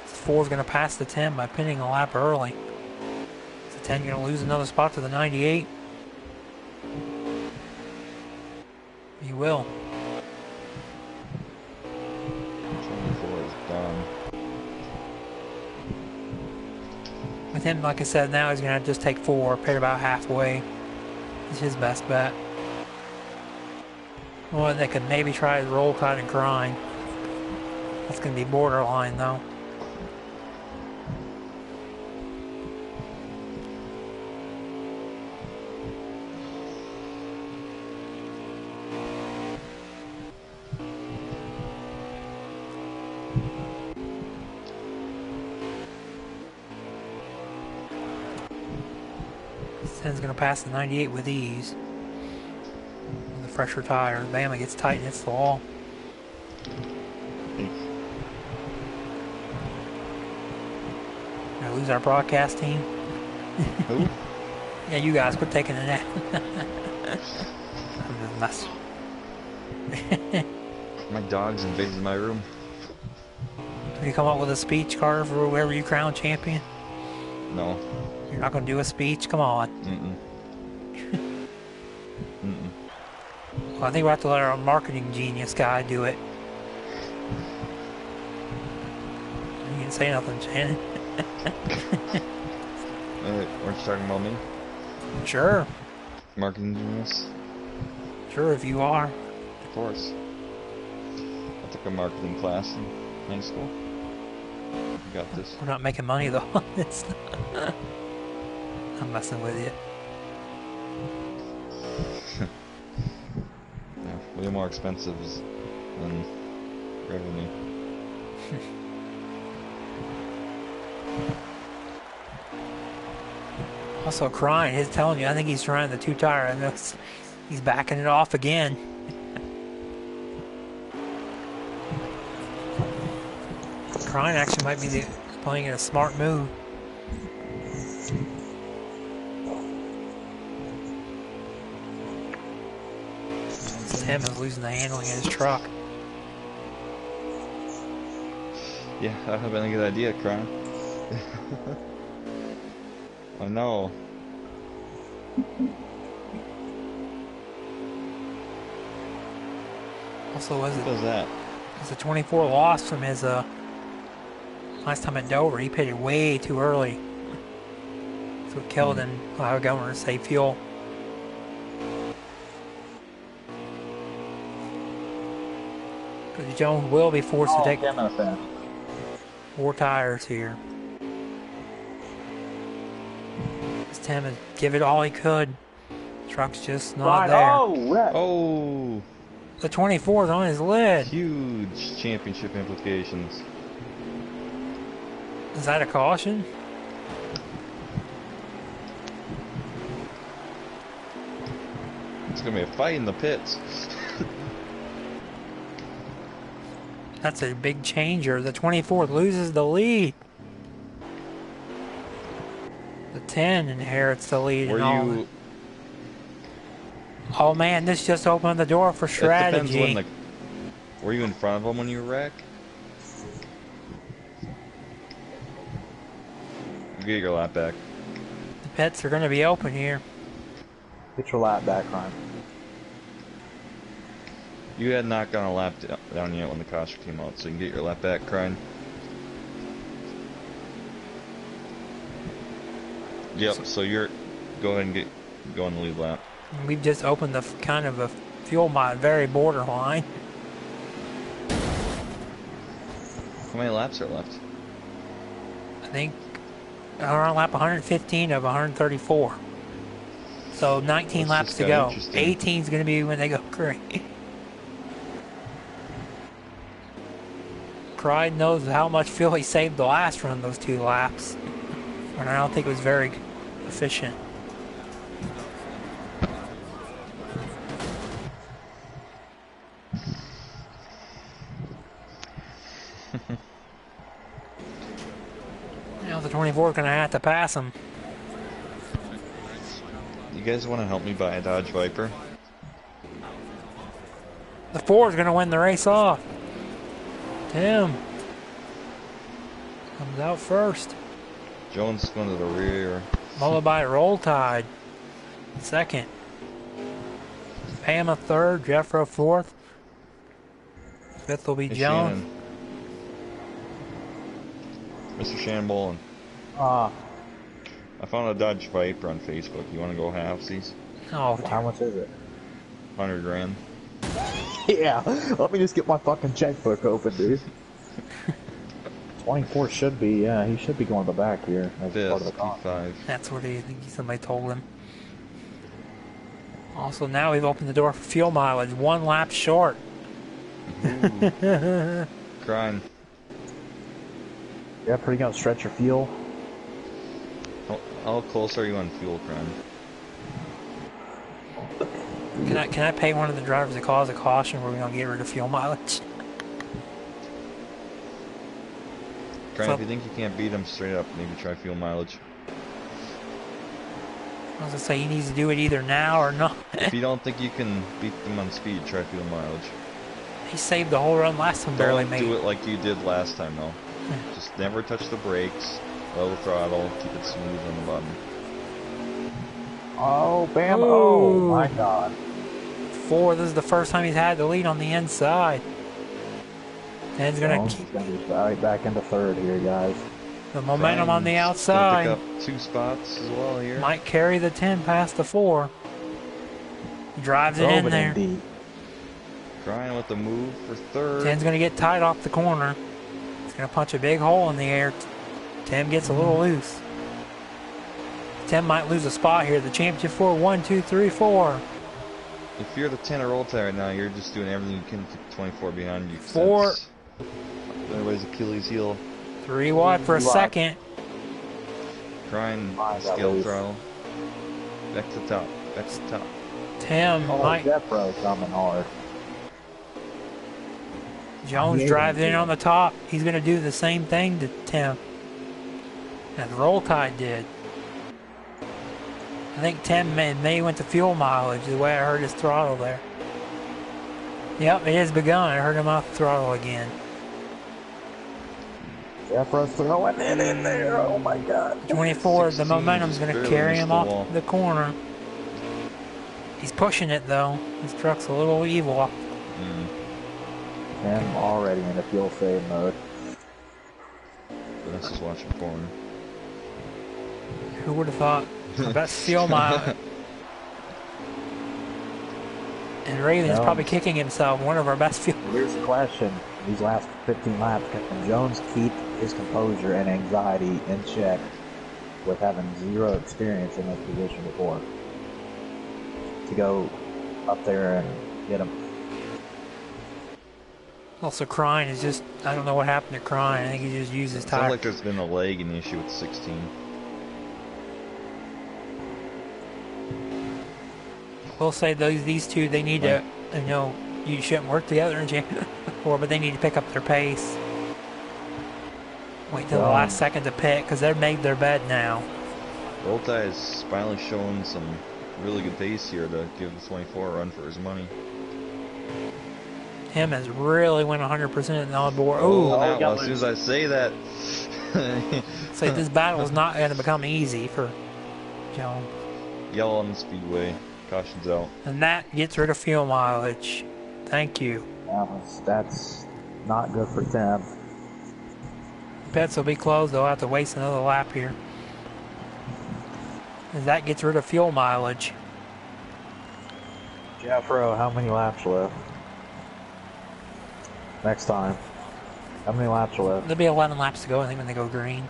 This 4 is going to pass the 10 by pinning a lap early. The 10 going to lose another spot to the 98. He will. With him, like I said, now he's going to just take 4, pit about halfway. It's his best bet. Well, they could maybe try his Roll Tide and Grind. That's going to be borderline, though. Sen's going to pass the 98 with ease. With the fresher tire. Bama gets tight and hits the wall. Gonna lose our broadcast team. Who? Yeah, you guys quit taking a nap. I'm just messing. My dog's invaded my room. Can you come up with a speech, Carter, for whoever you crown champion? No. You're not gonna do a speech? Come on. Well, I think we'll have to let our marketing genius guy do it. You didn't say nothing, Shannon. Weren't you talking about me? Sure. Marketing genius? Sure, if you are. Of course. I took a marketing class in high school. You got this. We're not making money though on this. I'm messing with you. Yeah, way more expensive than revenue. Also crying. He's telling you, I think he's trying the 2-tire. And he's backing it off again. Crying actually might be playing it a smart move. Tim is losing the handling of his truck. Yeah, that would have been a good idea, Crown. I know. Also, was What was that? a 24 loss from his last time at Dover. He pitted way too early, so it killed him. Allowed Governor to save fuel. Because Jones will be forced to take 4 tires here. Tim would give it all he could. Truck's just not there. Oh! The 24's on his lid. Huge championship implications. Is that a caution? It's gonna be a fight in the pits. That's a big changer. The 24 loses the lead. The 10 inherits the lead. Were and all. you? Oh man, this just opened the door for strategy. It depends when were you in front of him when you wrecked? Get your lap back. The pits are going to be open here. Get your lap back, Ryan. You had not gone a lap down yet when the caution came out, so you can get your lap back, crying. Yep. So you're go ahead and go on the lead lap. We've just opened the kind of a fuel mine, very borderline. How many laps are left? I think we're on lap 115 of 134. So 19 laps to go. 18 is going to be when they go great. Pride knows how much fuel he saved the last run, those 2 laps. And I don't think it was very efficient. Now the 24 is going to have to pass him. You guys want to help me buy a Dodge Viper? The 4 is going to win the race off. Tim comes out first. Jones going to the rear. Followed by Roll Tide. Second. Pam a third. Jeffro fourth. Fifth will be Hey, Jones. Shannon. Mr. Shannon Bolin. Ah, I found a Dodge Viper on Facebook. You want to go halvesies? Oh, how much is it? 100 grand. Yeah, let me just get my fucking checkbook open, dude. 24 should be, yeah, he should be going to the back here as part of the car. 55. that's what somebody told him. Also, now we've opened the door for fuel mileage. 1 lap short. Crying. Yeah, pretty gonna stretch your fuel. How close are you on fuel, Crying? Can I pay one of the drivers to cause a caution where we don't get rid of fuel mileage? Try if you think you can't beat him straight up, maybe try fuel mileage. I was gonna say he needs to do it either now or not. If you don't think you can beat them on speed, try fuel mileage. He saved the whole run last time, barely Don't made. do it like you did last time though. Just never touch the brakes, low throttle, keep it smooth on the bottom. Oh, bam! Oh my God! 4. This is the first time he's had the lead on the inside. Ten's gonna Jones keep is gonna be right back into third here, guys. the momentum on the Gonna outside. pick up 2 spots as well here. Might carry the 10 past the 4. He drives it Drove in there. deep. Trying with the move for third. 10's gonna get tight off the corner. He's gonna punch a big hole in the air. 10 gets a little loose. 10 might lose a spot here. The championship 4, 1, 2, 3, 4. If you're the 10 or old tie right now, you're just doing everything you can to keep 24 behind you. 4. Everybody's Achilles heel. 3 wide for a second. Try and My God, scale Luis. throttle. Back to the top. Back to the top. Tim Oh, might. Jeffro coming hard. Jones Yeah, drives in yeah. on the top. He's gonna do the same thing to Tim as Roll Tide did. I think Tim may went to fuel mileage the way I heard his throttle there. Yep, it has begun. I heard him off the throttle again. Jeffro's throwing it in there. Oh my God! 24, the 16, momentum's going to just carry barely him missed the off wall. the corner. He's pushing it though. His truck's a little evil. Him already in the fuel save mode. This is watching for him. Who would have thought? The best fuel mile. And Raven's No. probably kicking himself. One of our best fuel. Here's the question: these last 15 laps, can Jones keep his composure and anxiety in check with having zero experience in this position before to go up there and get him? Also, Crying is just, I don't know what happened to Crying. I think he just used his Sounds tire. like there's been a lag in the issue with 16. We'll say these two, they need to, you know, you shouldn't work together in Championship 4, but they need to pick up their pace. Wait till the last second to pit, because they've made their bed now. Volta is finally showing some really good pace here to give the 24 a run for his money. Him has really went 100% on board. Oh, Ooh, now, as soon as I say that, say this battle is not going to become easy for Jones. yell on the speedway. Caution's out. And that gets rid of fuel mileage. Thank you. That's not good for Tim. Pits will be closed. They'll have to waste another lap here. And that gets rid of fuel mileage. Jeffro, how many laps left? Next time. How many laps left? There'll be 11 laps to go, I think, when they go green.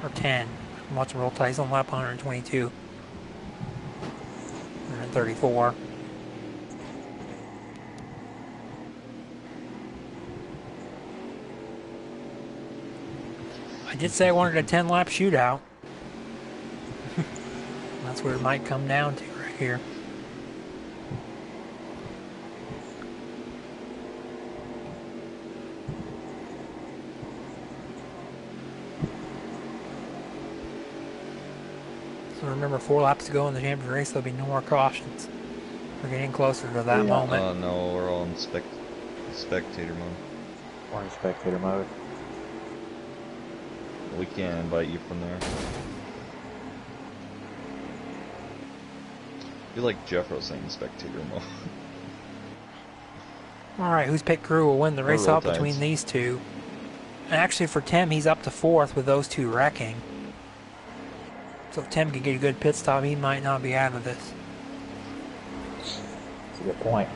Or 10. I'm watching Roll Tide. He's on lap 122. 134. I did say I wanted a 10-lap shootout. That's where it might come down to right here. So remember, 4 laps to go in the championship race. There'll be no more cautions. We're getting closer to that moment. Oh no, we're all in spectator mode. We're in spectator mode. We can't invite you from there. I feel like Jeffro saying spectator mode. Alright, whose pit crew will win the race Roll off between Tides. these two? And actually, for Tim, he's up to 4th with those two wrecking. So if Tim can get a good pit stop, he might not be out of this. That's a good point.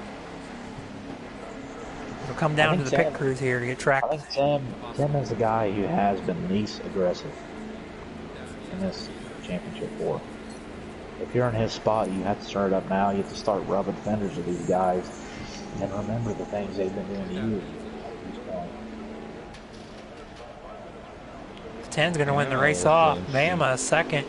It'll come down to think the pit Tim- crews here to get track. I think Tim is the guy who has been least aggressive in this championship 4. If you're in his spot, you have to start it up now. You have to start rubbing fenders with these guys and remember the things they've been doing to you. At this point. 10's going to win the Yeah, race well, off. interesting. Bama second.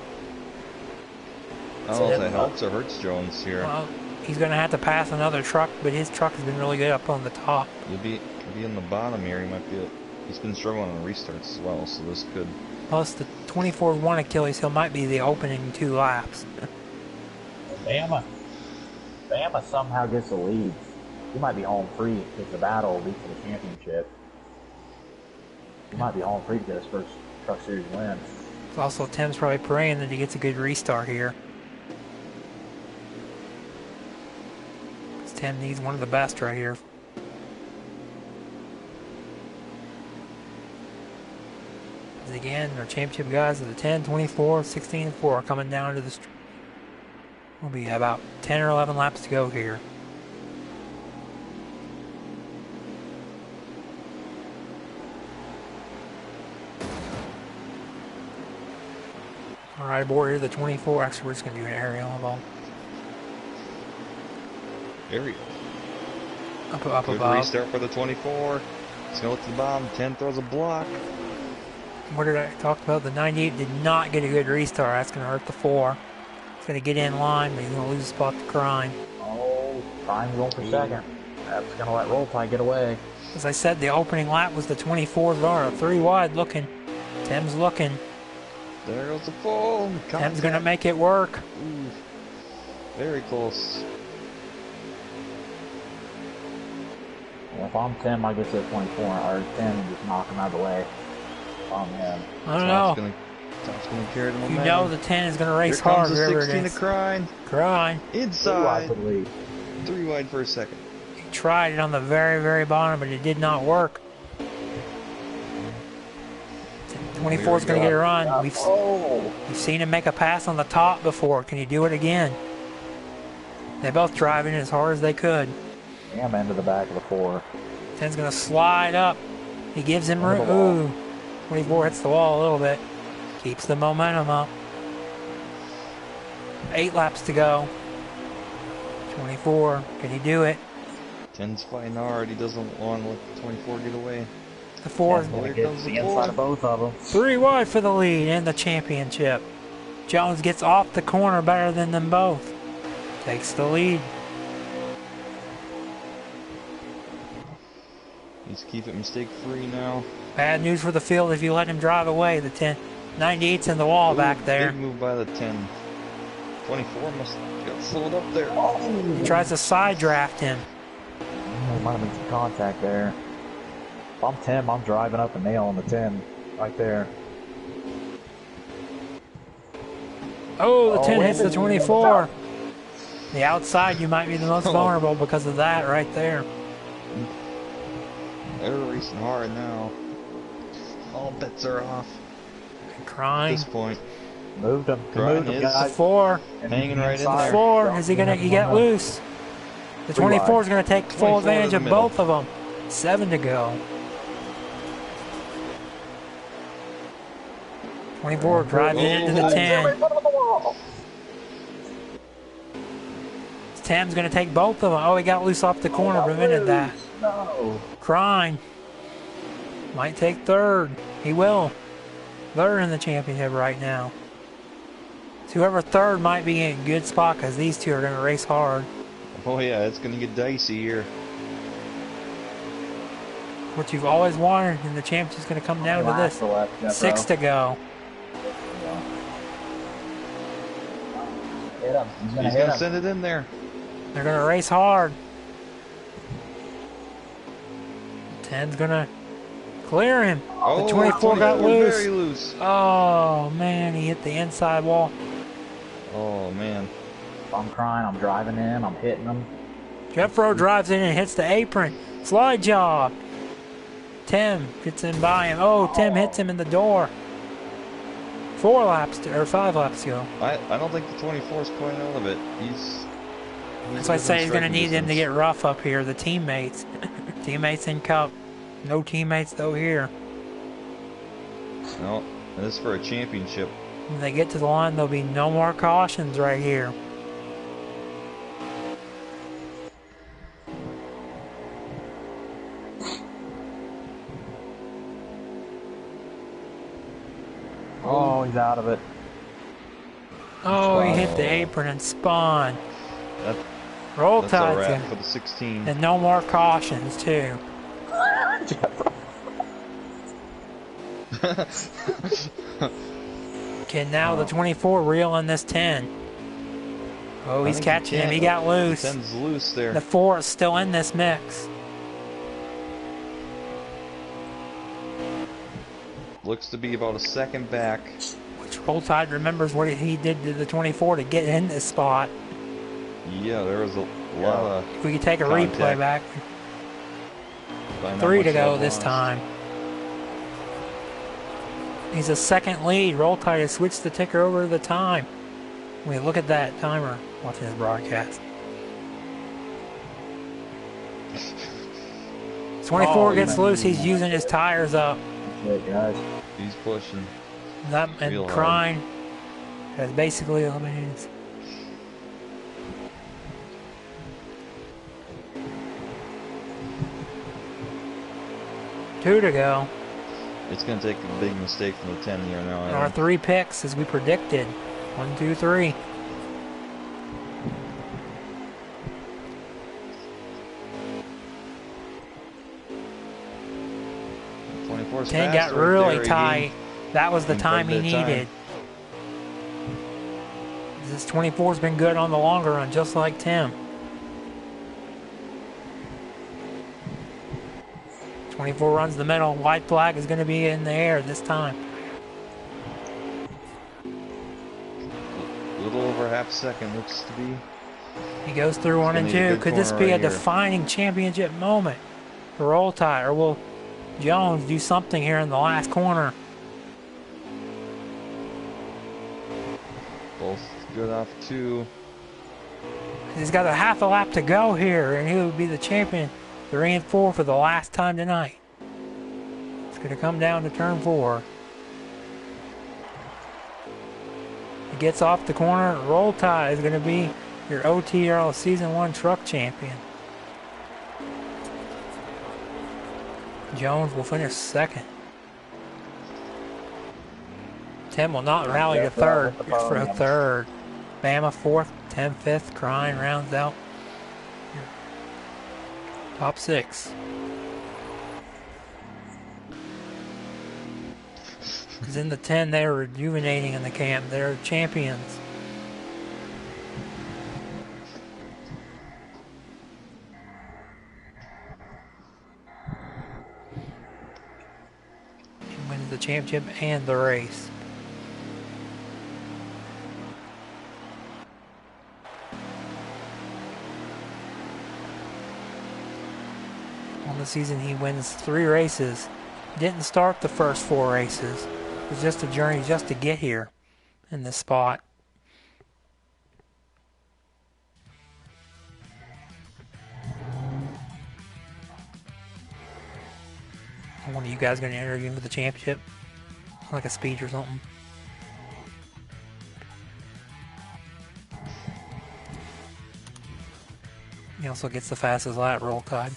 I don't know if that helps or hurts Jones here. Well, he's going to have to pass another truck, but his truck has been really good up on the top. You'll be Maybe in the bottom here, he might be. He's been struggling on restarts as well, so this could. Plus the 24-1 Achilles heel might be the opening 2 laps. Bama somehow gets the lead. He might be home free because the battle will be for the championship. He might be home free to get his first Truck Series win. Also, Tim's probably praying that he gets a good restart here. Tim needs one of the best right here. As again, our championship guys are the 10, 24, 16, and 4 coming down to the street. Will be about 10 or 11 laps to go here. Alright, aboard here, the 24. Actually, we're just going to do an aerial of all. Aerial. Up Good above. restart for the 24. It's going to look to the bottom. 10 throws a block. What did I talk about? The 98 did not get a good restart. That's going to hurt the 4. He's going to get in line, but he's going to lose a spot to Crime. Oh, Crime's going for second. That's going to let Roll Tide get away. As I said, the opening lap was the 24's bar. 3 wide looking. Tim's looking. There goes the full. Tim's going to make it work. Ooh, very close. Well, if I'm Tim, I get to the 24, or 10 and just knock him out of the way. Oh, man. I don't know. Top's gonna carry the You momentum. know the 10 is going to race Here hard comes the wherever it 16 is. to Crine. Crime. Inside. 3 wide for the lead. 3 wide for a second. He tried it on the very, very bottom, but it did not work. 24 is going to get a run. We've seen him make a pass on the top before. Can you do it again? They both driving as hard as they could. Damn into the back of the 4. 10's going to slide up. He gives him room. Ooh. 24 hits the wall a little bit. Keeps the momentum up. 8 laps to go. 24. Can he do it? 10's fighting hard. He doesn't want to let the 24 get away. The 4 is Going to get the inside of both of them. 3 wide for the lead in the championship. Jones gets off the corner better than them both. Takes the lead. Needs to keep it mistake-free now. Bad news for the field if you let him drive away. The 98's in the wall back there. Big move by the 10. 24 must have got slowed up there. He tries to side draft him. There might have been some contact there. If I'm Tim, I'm driving up and nailing the 10 right there. Oh, the 10 hits the 24. The outside, you might be the most vulnerable because of that right there. They're racing hard now. All bets are off at Crying. this point. Moved him. Crying Moved him, is The guys. 4. Hanging right in The there. 4. Is he gonna? He got loose. The 24 is gonna take full 24 to advantage the of middle. both of them. 7 to go. 24 drives it into the 10. Tam's gonna take both of them. Oh, he got loose off the corner. Prevented that. No. Crime. Might take 3rd. He will. 3rd in the championship right now. So whoever 3rd might be in a good spot because these two are going to race hard. Oh yeah, it's gonna get dicey here. What you've always wanted in the championship is going to come down to this. 6 to go. Hit him. He's gonna He's hit gonna him. send it in there. They're going to race hard. 10's going to clear him. Oh, The 24 got loose. Very loose. Oh, man, he hit the inside wall. Oh man. If I'm crying, I'm driving in, I'm hitting him. Jeffro drives in and hits the apron. Slide job. Tim gets in by him. Oh, Tim hits him in the door. 4 laps to, or 5 laps to go. I don't think the 24 is quite out of it. He's That's why I say he's going to striking need them to distance. get rough up here. The teammates. Teammates in Cup. No teammates though here. No, and this is for a championship. When they get to the line, there'll be no more cautions right here. Oh, he's out of it. Oh, he hit the apron and spun. That, Roll that's a Tide's wrap in. for the 16. And no more cautions too. Okay, now the 24 reeling this 10. Oh, he's catching him. He got loose. The 10's loose there. The 4 is still in this mix. Looks to be about a second back. Which Roll Tide remembers what he did to the 24 to get in this spot. Yeah, there was a lot of. If we could take a contact. replay back. Not 3 much to go love this lost. time. He's a second lead. Roll Tide has switched the ticker over to the time. Wait, look at that timer watching this broadcast. 24 gets loose. He's using his tires up. That's it, guys. He's pushing. That Real and hard. Crine has basically eliminated. 2 to go. It's going to take a big mistake from the 10 here now. And our 3 picks as we predicted. 1, 2, 3. Twenty-four's 10 fast got right really there. tight. That was the gained quite time a he bit of time. needed. This 24's been good on the longer run, just like Tim. 24 runs the middle. White flag is going to be in the air this time. A little over half a second looks to be. He goes through 1 and gonna need a 2. good Could this corner be a right here. defining championship moment for Roll Tide, or will Jones do something here in the last corner? Both good off 2. He's got a half a lap to go here, and he would be the champion 3 and 4 for the last time tonight. It's going to come down to turn 4. He gets off the corner. Roll Tide is going to be your OTERL Season 1 truck champion. Jones will finish second. Tim will not rally to third. For a third. Bama fourth. 10 fifth. Crine rounds out top 6. Because in the 10, they're rejuvenating in the camp. They're champions. He wins the championship and the race. On the season, he wins 3 races. Didn't start the first 4 races. It was just a journey just to get here in this spot. One of you guys going to interview him for the championship? Like a speech or something? He also gets the fastest lap, Roll Tide.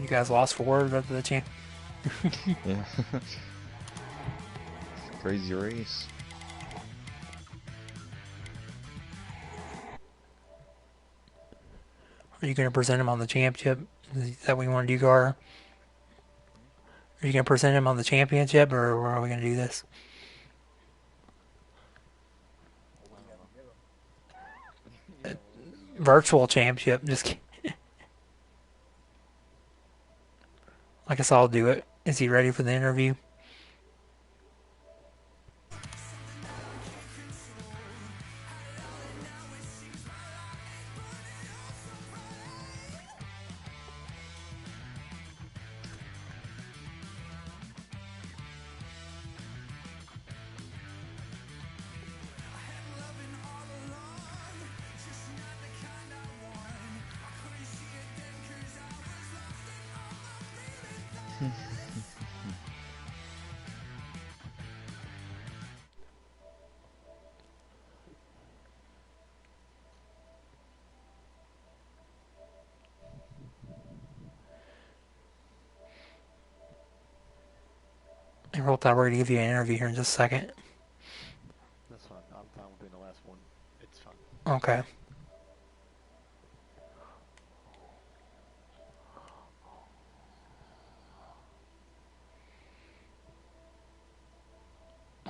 You guys lost 4 after the champ. Yeah. Crazy race. Are you going to present him on the championship? Is that what you want to do, Carter? Are you going to present him on the championship, or are we going to do this? Virtual championship. Just kidding. I guess I'll do it. Is he ready for the interview? Tide. We're going to give you an interview here in just a second. That's fine. I'm fine with doing the last one. It's fine. Okay.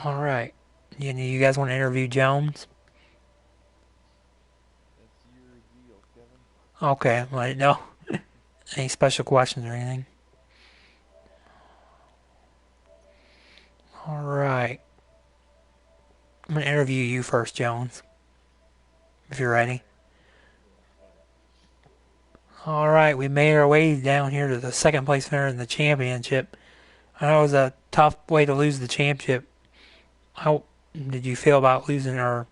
All right. You guys want to interview Jones? That's your deal, Kevin. Okay. Well, I didn't know. Any special questions or anything? All right. I'm going to interview you first, Jones. If you're ready. All right. We made our way down here to the second place winner in the championship. I know it was a tough way to lose the championship. How did you feel about losing, or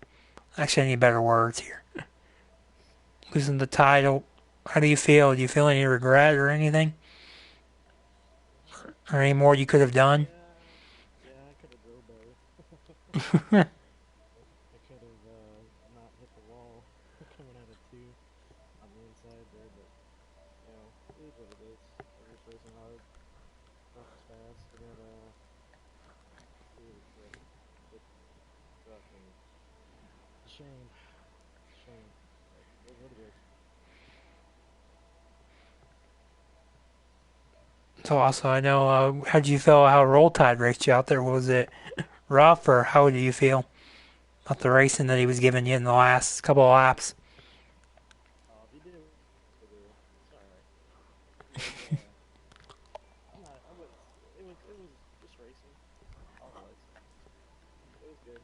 actually, any better words here? Losing the title. How do you feel? Do you feel any regret or anything? Or any more you could have done? Yeah, I could have drove better. I could have not hit the wall coming out of two on the inside there, but you know, it is what it is. We're just racing hard. Truck is fast. We got really quick. Good truck and shame. Shame. But it is what it is. So also, I know, how did you feel how Roll Tide raced you out there? Was it rough, or how did you feel about the racing that he was giving you in the last couple of laps? If you do, it's alright. I'm not, I was, it was just racing. All it was. It was good.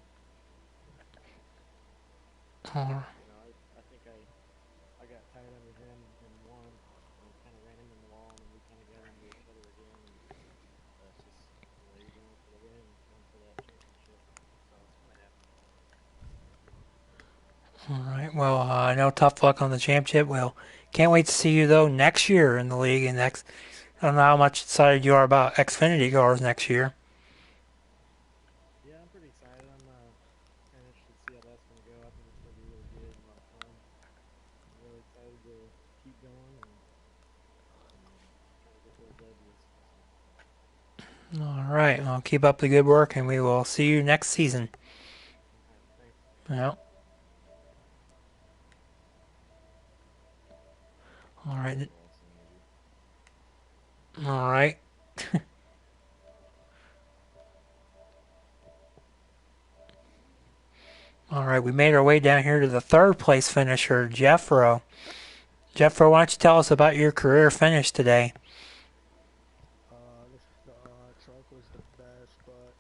Oh, You know, I think I got tight under him in one and kind of ran him in the wall, and then we kind of got into each other again. And that's just, you know, you're going for the win, going for that championship. So it's going to happen. all right. Well, I know tough luck on the championship. Well, can't wait to see you, though, next year in the league. And I don't know how much excited you are about Xfinity cars next year. Yeah, I'm pretty excited. I'm kind of interested to see how that's going to go. I think it's going to be really good and a lot of fun. I'm really excited to keep going and try to get those W's. All right. Well, keep up the good work, and we will see you next season. Thanks. Yeah. All right. All right. All right. We made our way down here to the third place finisher, Jeffro. Jeffro, why don't you tell us about your career finish today? The truck was the best, but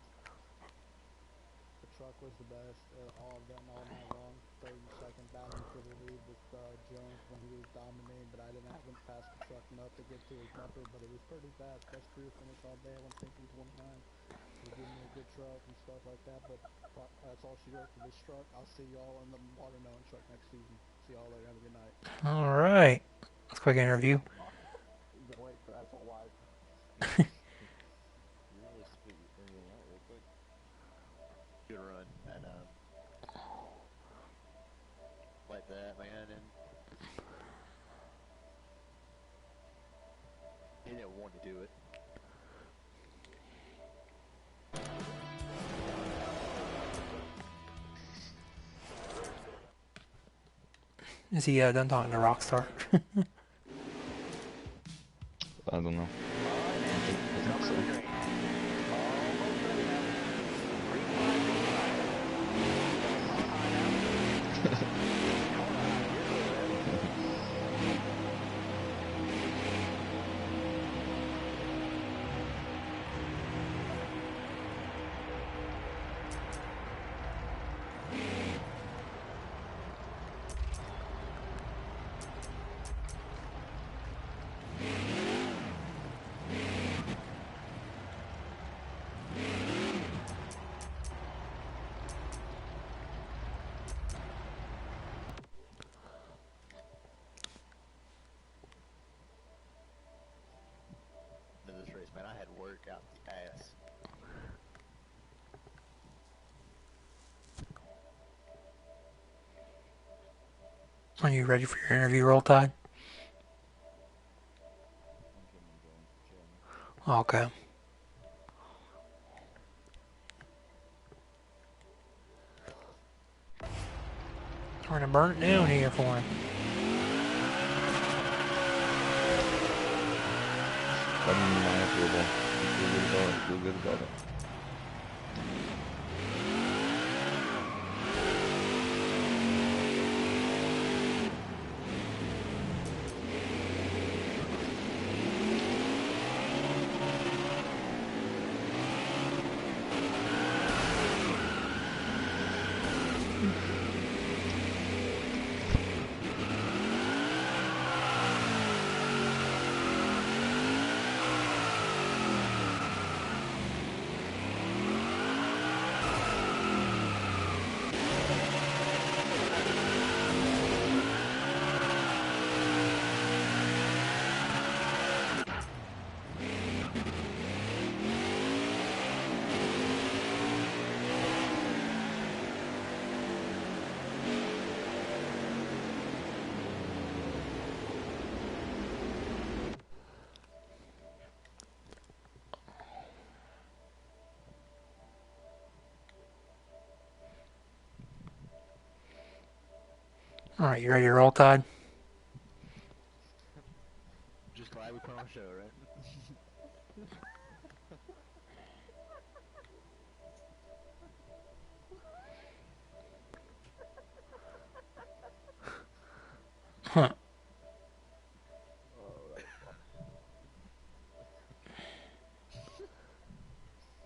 the truck was the best. All done all night long. 30-second battle for the lead with Jones when he was dominating, but I didn't have him pass the truck enough to get to his bumper. But it was pretty fast. Best career finish all day. I went thinking 29. They gave me a good truck and stuff like that. But that's all she wrote for this truck. I'll see y'all in the watermelon truck next season. See y'all later. Have a good night. All right. That's a quick interview. You've been waiting for that for a while. You really spit everything out real quick. Good run, and like that, man, and he didn't want to do it. Is he done talking to Rockstar? I don't know. I think so. This race, man, I had work out the ass. Are you ready for your interview, Roll Tide? Okay. We're gonna burn it down here for him. Unmanageable. Feel good about it. Feel good about it. Alright, you ready to roll, Todd? Just glad we put on a show, right? Huh.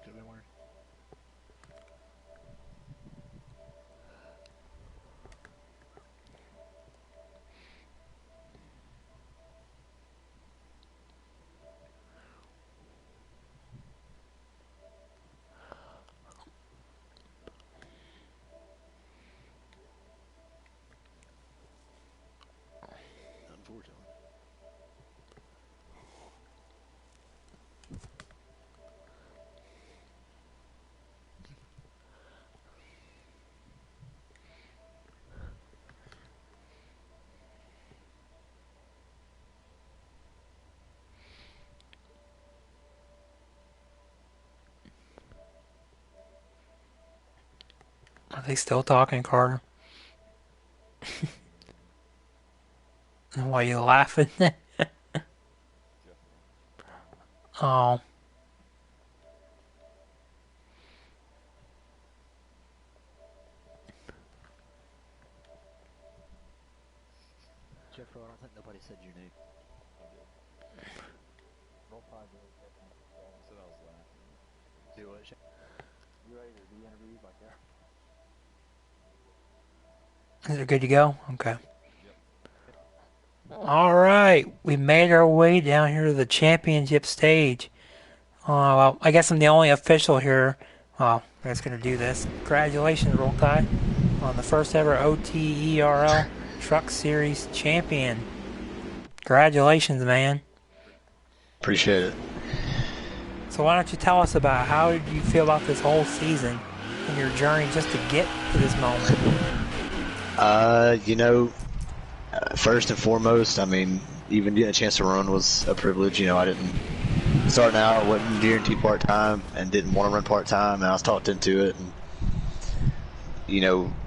Could've been worse. Unfortunately. Are they still talking, Carter? Why are you laughing? Oh. Jeffro, I don't think nobody said your name. Roll 5 really quick. So I was laughing. Do it. You ready to be interviewed like that? Is it good to go? Okay. Alright, we made our way down here to the championship stage. Well, I guess I'm the only official here. Well, that's going to do this. Congratulations, Roll Tide, on the first ever OTERL Truck Series champion. Congratulations, man. Appreciate it. So why don't you tell us about how did you feel about this whole season and your journey just to get to this moment? First and foremost, I mean, even getting a chance to run was a privilege. You know, I didn't starting out, I wasn't guaranteed part time and didn't want to run part time, and I was talked into it. And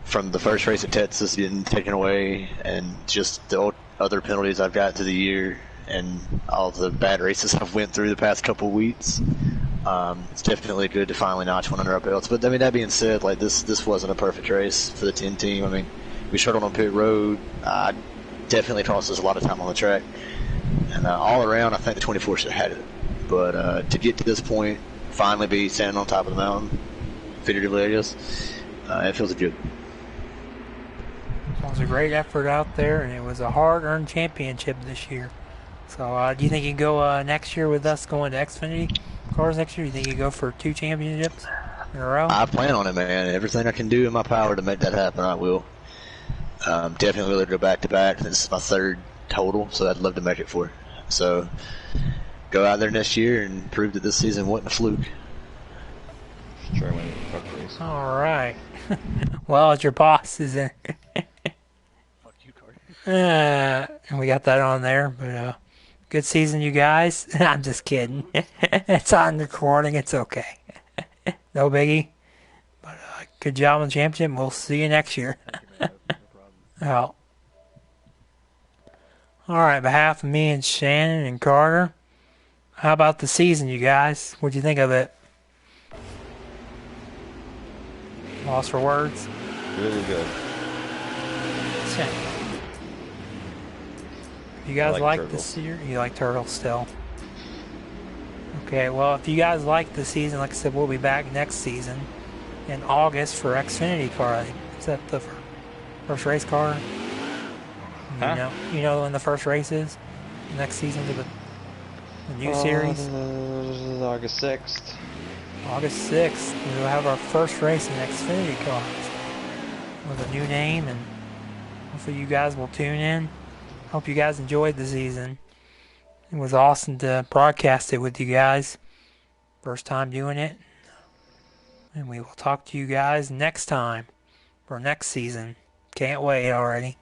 from the first race at Texas getting taken away, and just the other penalties I've got through the year, and all the bad races I've went through the past couple of weeks, it's definitely good to finally notch one under our belts. But I mean, that being said, like this wasn't a perfect race for the 10 team. I mean, we struggled on pit road. Definitely cost us a lot of time on the track, and all around, I think the 24 should have had it. But to get to this point, finally be standing on top of the mountain, figuratively, I guess, it feels good. It was a great effort out there, and it was a hard-earned championship this year. So, do you think you go next year with us going to Xfinity cars next year? Do you think you go for 2 championships in a row? I plan on it, man. Everything I can do in my power to make that happen, I will. Definitely willing to go back-to-back. This is my 3rd total, so I'd love to make it for it. So, go out there next year and prove that this season wasn't a fluke. Try winning the truck race. All right. Well, it's your boss is in. Fuck you, Carter. And we got that on there, but good season, you guys. I'm just kidding. It's on recording. It's okay. No biggie. But good job on the championship. We'll see you next year. Thank you, man. No problem. out. Alright, behalf of me and Shannon and Carter, how about the season, you guys? What'd you think of it? Lost for words? Really good. You guys like like the turtles. series? You like turtles still? Okay, well, if you guys like the season, like I said, we'll be back next season in August for Xfinity car. I think. Is that the first race car? Huh? You know when the first race is? Next season to the new series? August 6th. August 6th. We'll have our first race in Xfinity cars with a new name, and hopefully you guys will tune in. Hope you guys enjoyed the season. It was awesome to broadcast it with you guys. First time doing it. And we will talk to you guys next time for next season. Can't wait already.